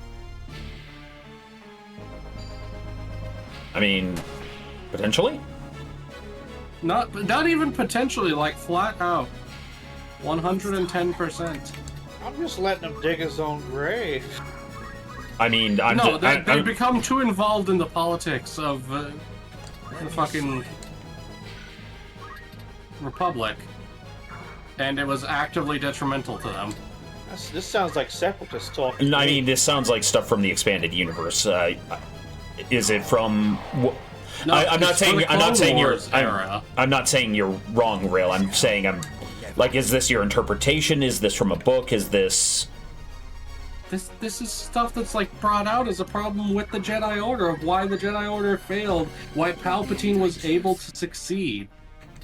I mean, potentially? Not even potentially, like flat out. 110%. I'm just letting him dig his own grave. I mean, I'm No, just, they become too involved in the politics of the fucking Republic, and it was actively detrimental to them. This sounds like separatist talk. to I me. mean, this sounds like stuff from the expanded universe. Is it from? No, I'm not it's saying. from the I'm not Clone saying you're. Wars era. I'm not saying you're wrong, Rail. I'm saying I'm. Like, is this your interpretation? Is this from a book? Is this this is stuff that's like brought out as a problem with the Jedi Order, of why the Jedi Order failed, why Palpatine was able to succeed.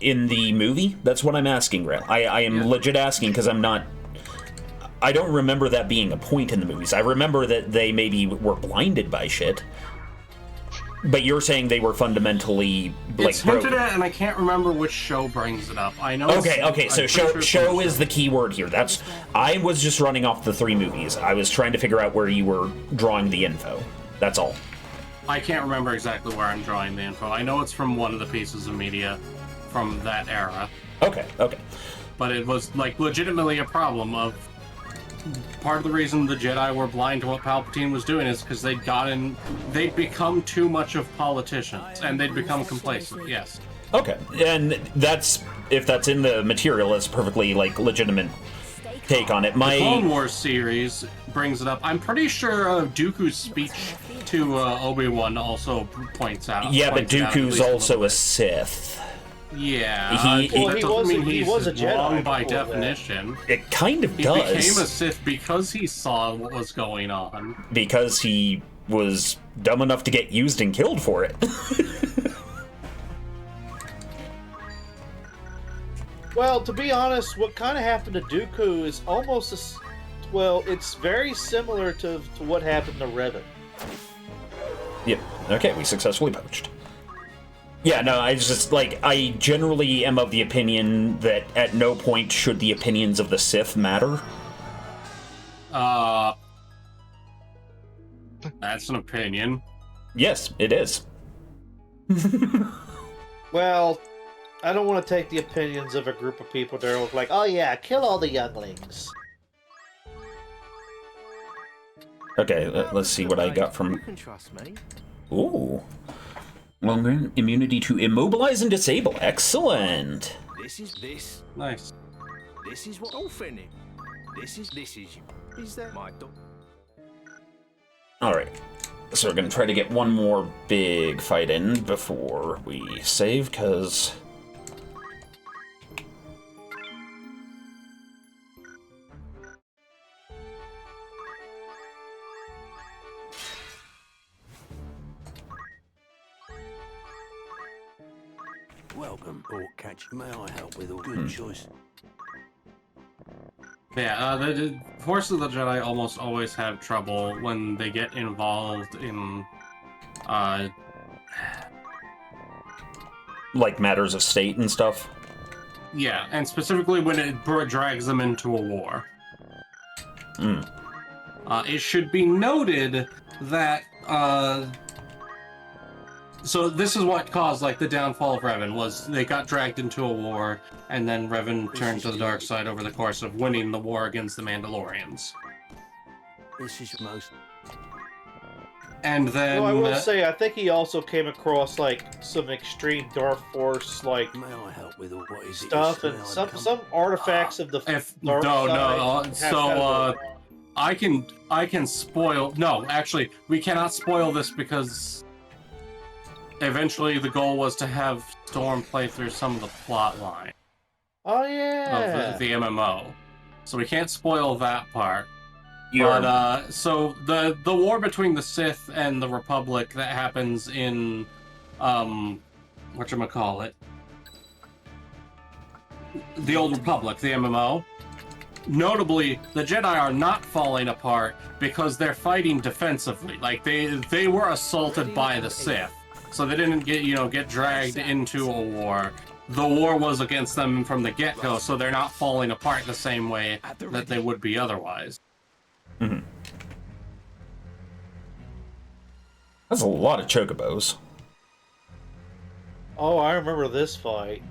In the movie? That's what I'm asking, Rail. I am legit asking because I don't remember that being a point in the movies. I remember that they maybe were blinded by shit. But you're saying they were fundamentally like it's hinted at, and I can't remember which show brings it up. I know. Okay. So show is the key word here. I was just running off the 3 movies. I was trying to figure out where you were drawing the info. That's all. I can't remember exactly where I'm drawing the info. I know it's from one of the pieces of media from that era. Okay. But it was like legitimately a problem of. Part of the reason the Jedi were blind to what Palpatine was doing is because they'd become too much of politicians, and they'd become complacent, yes. Okay, and if that's in the material, it's perfectly, like, legitimate take on it. The Clone Wars series brings it up. I'm pretty sure Dooku's speech to Obi-Wan also points out. Yeah, but Dooku's also a Sith. Yeah, he was a Jedi wrong by definition. It kind of He does. He became a Sith because he saw what was going on. Because he was dumb enough to get used and killed for it. Well, to be honest, what kind of happened to Dooku is almost it's very similar to what happened to Revan. Yep. Okay, we successfully poached. Yeah, no, I generally am of the opinion that at no point should the opinions of the Sith matter. That's an opinion. Yes, it is. Well, I don't want to take the opinions of a group of people that are like, oh yeah, kill all the younglings. Okay, let's see what I got from... You can trust me. Ooh. Well, immunity to immobilize and disable. Excellent. This is this. Nice. This is what all finished. This is you. Is that my dog? Alright. So we're gonna try to get one more big fight in before we save, because... Welcome, Port Catch. May I help with a good choice? Yeah, the Force of the Jedi almost always have trouble when they get involved in, like matters of state and stuff? Yeah, and specifically when it drags them into a war. It should be noted that, so this is what caused, like, the downfall of Revan, was they got dragged into a war, and then Revan turned to the dark side over the course of winning the war against the Mandalorians. This is most... And then... Well, I will say, I think he also came across, like, some extreme Dark Force, like, May I help with what is stuff, and some artifacts of the Dark Side. I can spoil... No, actually, we cannot spoil this because... Eventually, the goal was to have Storm play through some of the plot line. Oh, yeah! Of the MMO. So we can't spoil that part. You're... But, so, the war between the Sith and the Republic that happens in, whatchamacallit? The Old Republic, the MMO. Notably, the Jedi are not falling apart because they're fighting defensively. Like, they were assaulted by the Sith. So they didn't get dragged into a war. The war was against them from the get-go, so they're not falling apart the same way that they would be otherwise. Mm-hmm. That's a lot of chocobos. Oh, I remember this fight.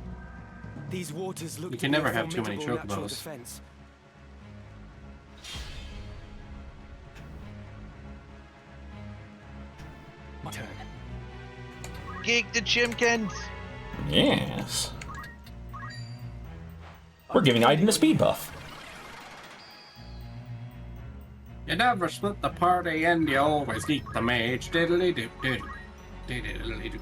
These waters look You can never have too many formidable natural chocobos. defense. My turn. Geek the Chimkins! Yes. We're giving Aiden a speed buff. You never split the party and you always geek the mage. Diddly-doo, diddly, diddly-doo.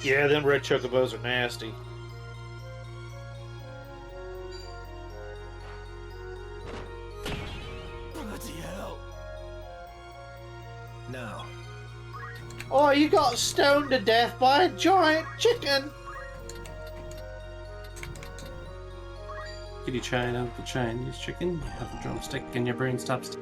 Yeah, them red chocobos are nasty. Bloody hell. Now. Oh, you got stoned to death by a giant chicken! Kitty China, the Chinese chicken, you have a drumstick and your brain stops.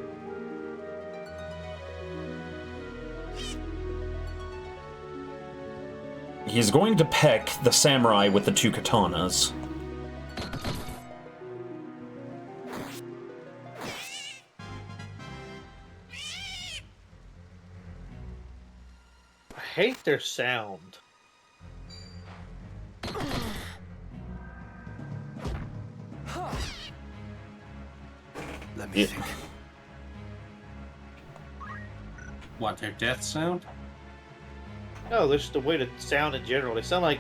He's going to peck the samurai with the 2 katanas. I hate their sound. Let me think. What, their death sound? No, there's just the way to sound in general. They sound like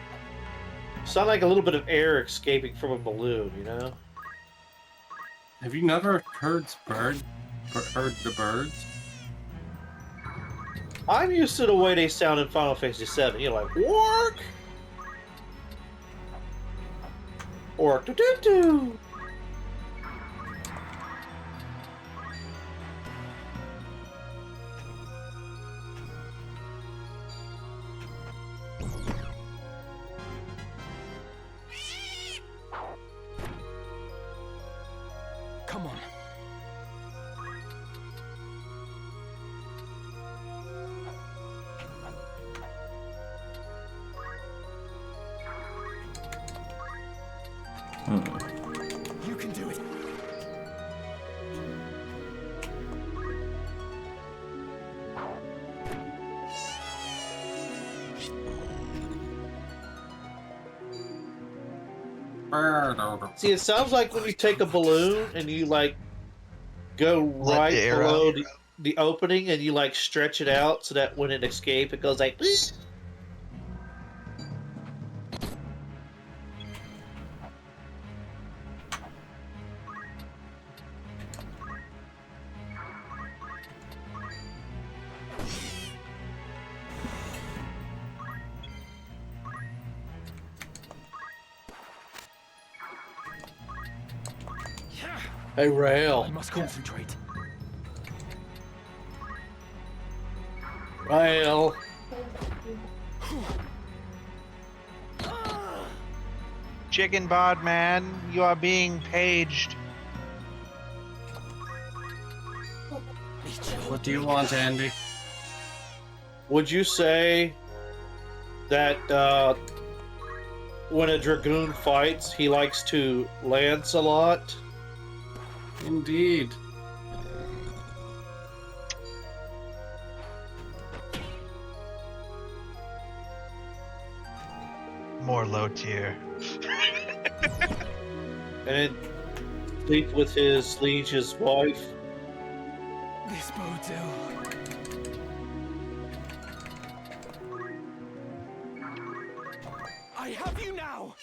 a little bit of air escaping from a balloon, you know? Have you never heard the birds? I'm used to the way they sound in Final Fantasy VII. You're like, work! Or do-do-do! Come on. You can do it. See, it sounds like when you take a balloon and you, like, go right the air below out. the opening and you, like, stretch it out so that when it escapes, it goes like... Hey, Rail. I must concentrate. Rail. Chicken bod man, you are being paged. What do you want, Andy? Would you say that when a Dragoon fights, he likes to lance a lot? Indeed. More low tier. And then sleep with his liege's wife? This bodes ill. I have you now!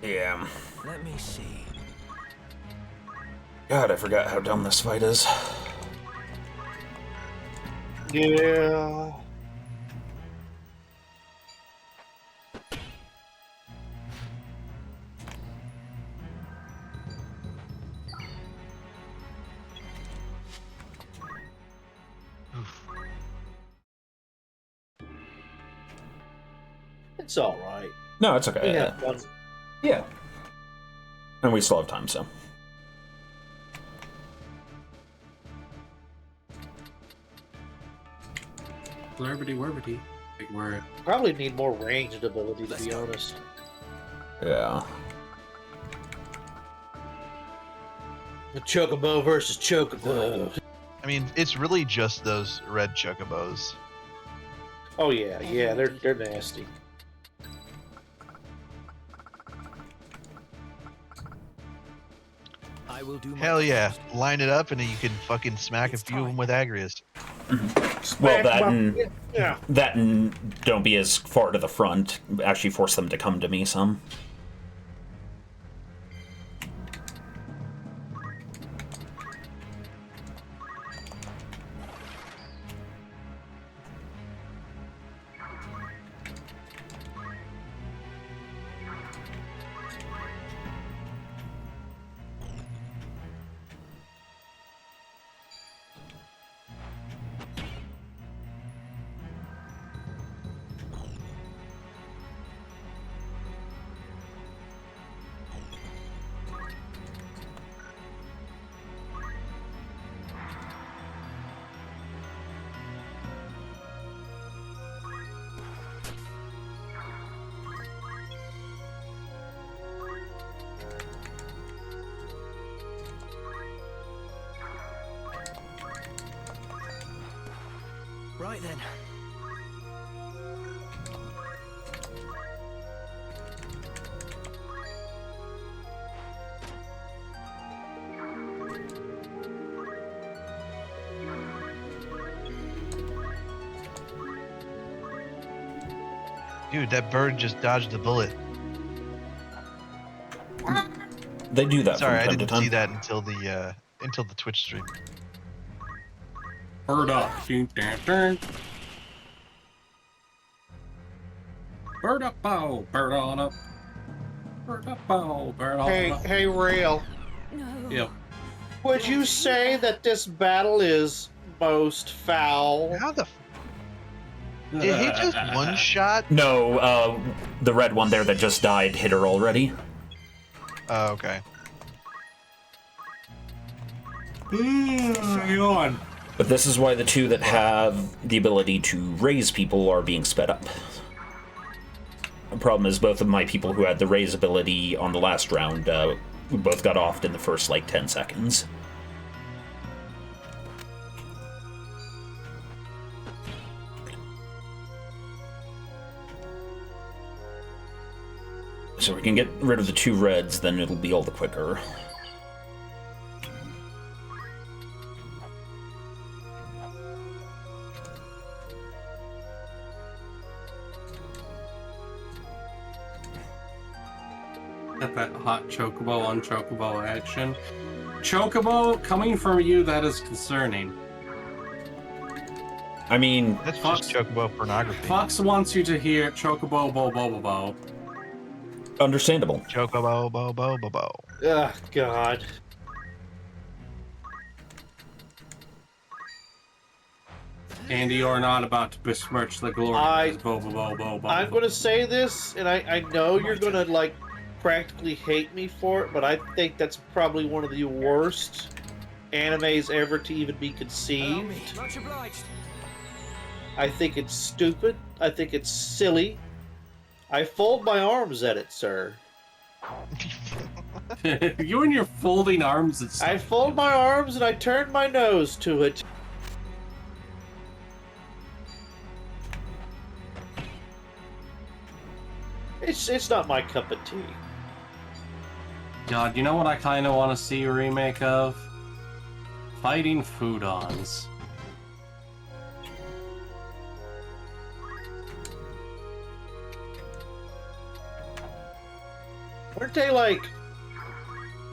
Yeah. Let me see. God, I forgot how dumb this fight is. Yeah. It's all right. No, it's okay. We have fun. Yeah. And we still have time, so. Blurbity wurbity. Big word. Probably need more ranged ability, to be honest. Yeah. The Chocobo versus Chocobo. I mean, it's really just those red chocobos. Oh yeah, yeah, they're nasty. I will do my Hell yeah. best. Line it up and you can fucking smack a few of them with Agrias. Well, that and, yeah. that and don't be as far to the front. Actually force them to come to me some. Right then. Dude, that bird just dodged the bullet. They do that Sorry, I from time to didn't time. see that until the Twitch stream. Bird up. Bird up, bow. Bird on up. Bird up, bow. Bird on up. Hey, Rail. No. Yep. Would you say that this battle is most foul? How the? Did he just one shot? No, the red one there that just died hit her already. Oh, okay. Hang on. But this is why the two that have the ability to raise people are being sped up. The problem is both of my people who had the raise ability on the last round, both got offed in the first, 10 seconds. So we can get rid of the two reds, then it'll be all the quicker. At that hot chocobo on chocobo action. Chocobo, coming from you, that is concerning. I mean, That's Fox- just chocobo pornography. Fox wants you to hear chocobo bo bo bo bo. understandable. Chocobo bo bo bo bo. Ugh, God. Andy, you're not about to besmirch the glory of this bo bo bo bo bo. I'm gonna say this, and I know you're gonna, practically hate me for it, but I think that's probably one of the worst animes ever to even be conceived. Much obliged. I think it's stupid. I think it's silly. I fold my arms at it, sir. You and your folding arms and stuff. I fold my arms and I turn my nose to it. It's not my cup of tea. God, you know what I kind of want to see a remake of? Fighting Foodons. Weren't they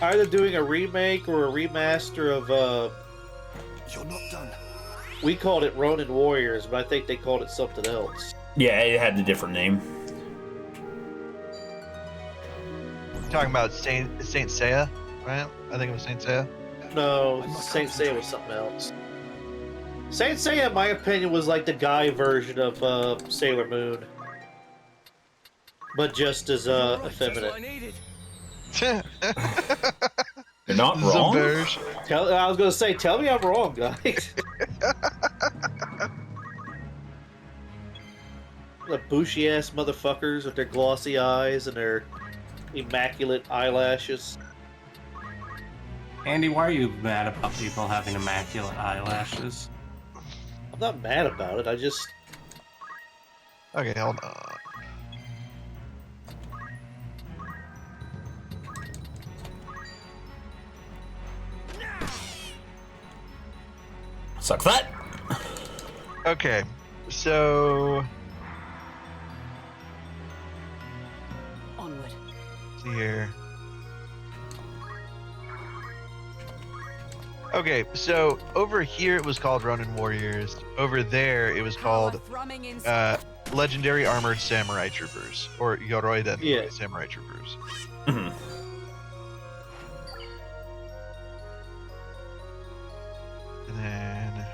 either doing a remake or a remaster of You're not done. we called it Ronin Warriors, but I think they called it something else. Yeah, it had a different name. Talking about Saint Seiya, right? I think it was Saint Seiya. No, I must Saint Seiya was something else. Saint Seiya, in my opinion, was like the guy version of Sailor Moon, but just as Right, that's effeminate. what I needed. You're not wrong. Subverge. I was gonna say, tell me I'm wrong, guys. The bushy ass motherfuckers with their glossy eyes and their immaculate eyelashes. Andy, why are you mad about people having immaculate eyelashes? I'm not mad about it. I just Okay, hold on. Suck that. Okay, so Onward. let's see here. Okay, so over here it was called Ronin Warriors. Over there it was called Legendary Armored Samurai Troopers, or Yoroiden Yeah. Samurai Troopers. Mhm. And then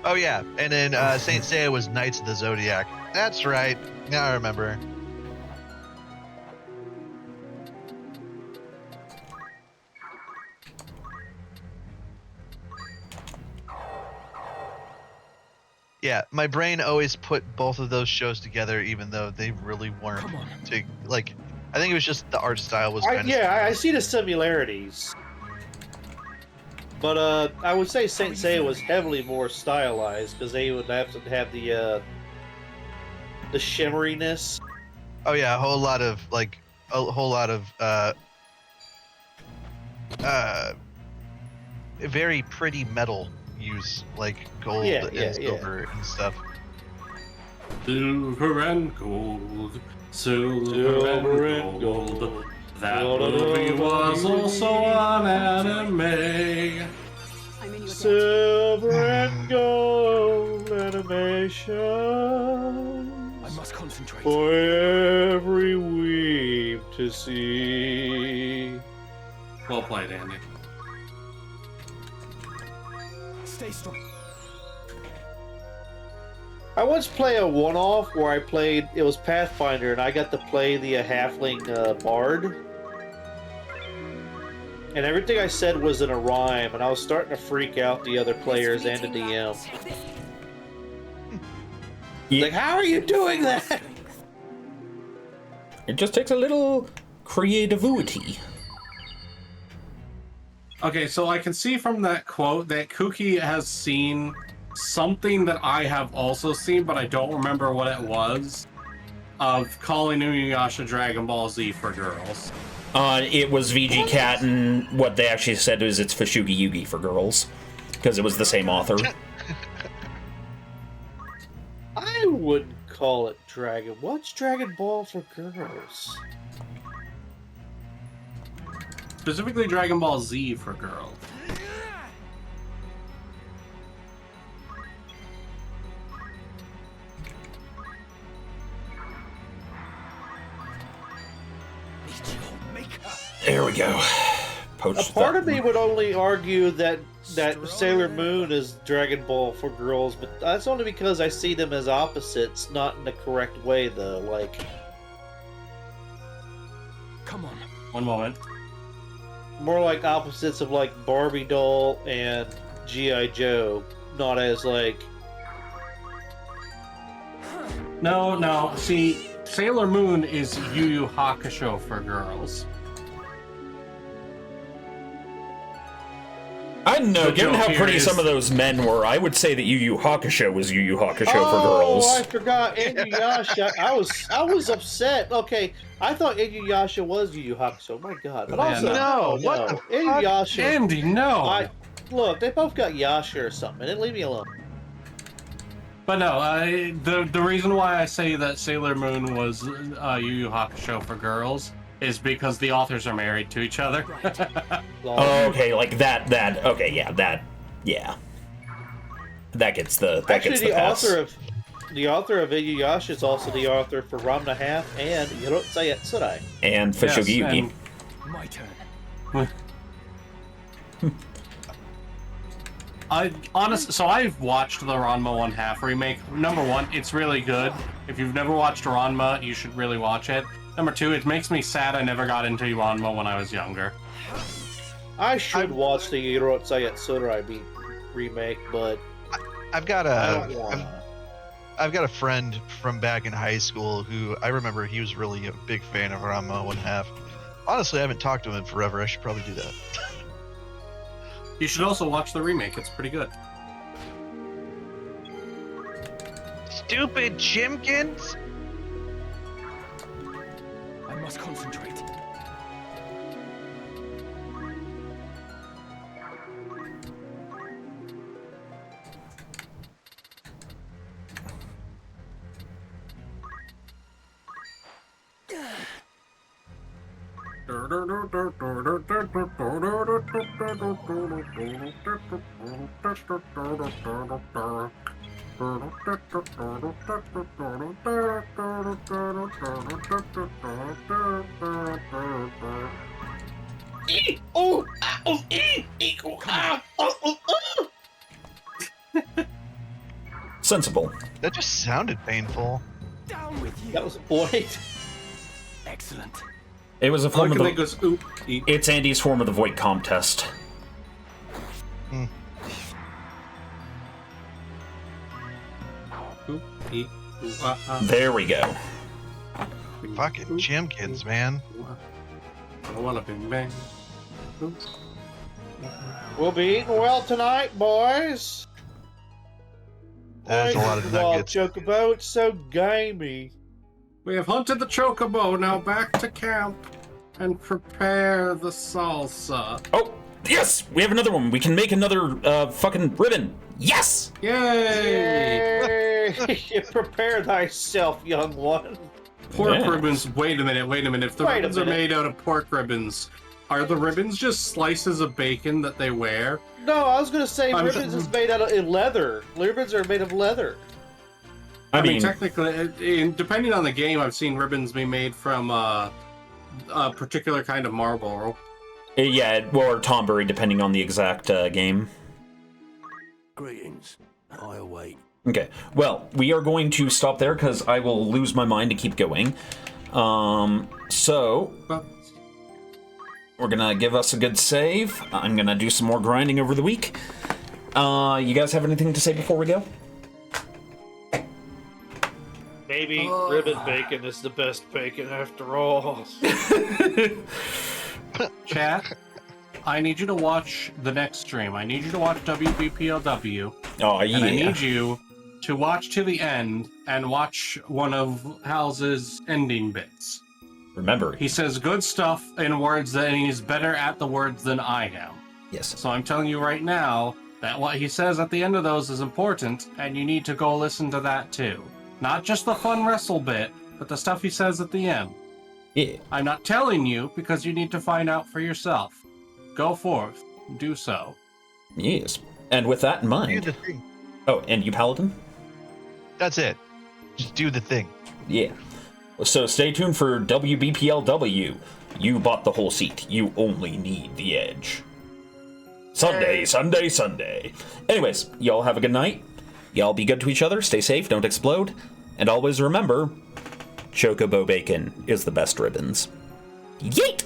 oh yeah, and then Saint Seiya was Knights of the Zodiac. That's right. Now I remember. Yeah, my brain always put both of those shows together, even though they really weren't. Come on. Like, I think it was just the art style was kind of. I see the similarities. But I would say Saint Seiya was heavily more stylized because they would have to have the shimmeriness. Oh yeah, a whole lot of very pretty metal use, like gold and silver and stuff. Silver and gold, silver and gold. That movie was also an anime. I'm in your debt. Silver and gold animation. I must concentrate. For every weep to see. Well played, Andy. Stay strong. I once played a one-off where it was Pathfinder, and I got to play the halfling bard. And everything I said was in a rhyme, and I was starting to freak out the other players and the DM. Like, how are you doing that? It just takes a little creativity. Okay, so I can see from that quote that Kuki has seen something that I have also seen, but I don't remember what it was, of calling Inuyasha Dragon Ball Z for girls. It was VG Cat, and what they actually said is it's Fashugi Yugi for girls, because it was the same author. I wouldn't call it Dragon. What's Dragon Ball for girls? Specifically Dragon Ball Z for girls. There we go. Poached A part of me would only argue that Sailor Moon is Dragon Ball for girls, but that's only because I see them as opposites, not in the correct way, though. Like, Come on. One moment. more like opposites of like Barbie doll and G.I. Joe, not as like. No. See, Sailor Moon is Yu Yu Hakusho for girls. I don't know, The given joke how here pretty is- some of those men were, I would say that Yu Yu Hakusho was Yu Yu Hakusho for Oh, girls. I forgot Inuyasha. I was upset. Okay, I thought Inuyasha was Yu Yu Hakusho. My God, but also No, what the fuck? Inuyasha. Andy, no! Look, they both got Yasha or something. They didn't leave me alone. But no, the reason why I say that Sailor Moon was Yu Yu Hakusho for girls is because the authors are married to each other. Oh, okay, like that, okay, yeah. That gets the pass. The author of Inuyasha is also the author for Ramna Half and Yorotsuya Tsurai. And Fashugi Yes, Yugi. My turn. So I've watched the Ranma 1/2 remake. Number one, it's really good. If you've never watched Ranma, you should really watch it. Number two, it makes me sad I never got into Ranma when I was younger. I should watch the Yorotsuya Tsurai remake, but I've got I don't want I've got a friend from back in high school who I remember he was really a big fan of Ranma 1/2. Honestly, I haven't talked to him in forever. I should probably do that. You should also watch the remake. It's pretty good. Stupid chimkins! I must concentrate. Sensible. That just sounded painful. Down with you. That was a point. Excellent. It was a form of Look, the... and then goes, oop, eat. It's Andy's form of the void comp test. Oop, eat, ooh, There we go. Fucking gym kids, man. I don't want to bing bang. Oop. We'll be eating well tonight, boys. That's a lot of nuggets. Chocobo, it's so gamey. We have hunted the chocobo, now back to camp and prepare the salsa. Oh, yes! We have another one. We can make another fucking ribbon. Yes! Yay! Yay! Prepare thyself, young one. Pork Yeah. ribbons. Wait a minute. If the Wait a ribbons are minute. made out of pork ribbons, are the ribbons just slices of bacon that they wear? No, I was gonna say I'm- ribbons is made out of leather. Ribbons are made of leather. I I mean, mean, technically, depending on the game, I've seen ribbons be made from a particular kind of marble. yeah, or Tombury, depending on the exact game. Greetings. I await. Okay, well, we are going to stop there because I will lose my mind to keep going. So, But we're gonna give us a good save. I'm gonna do some more grinding over the week. You guys have anything to say before we go? Maybe ribbon bacon is the best bacon after all. chat, I need you to watch the next stream. I need you to watch WBPLW. Oh, yeah. And I need you to watch to the end and watch one of Hal's ending bits. Remember, He says good stuff in words that he's better at the words than I am. yes. So I'm telling you right now that what he says at the end of those is important, and you need to go listen to that too. Not just the fun wrestle bit, but the stuff he says at the end. Yeah. I'm not telling you because you need to find out for yourself. Go forth, do so. Yes. And with that in Do mind... the thing. Oh, and you, Paladin? That's it. Just do the thing. Yeah. So stay tuned for WBPLW. You bought the whole seat. You only need the edge. Sunday, Sunday, Sunday. Anyways, y'all have a good night. Y'all be good to each other. Stay safe. Don't explode. And always remember, Chocobo Bacon is the best ribbons. Yeet!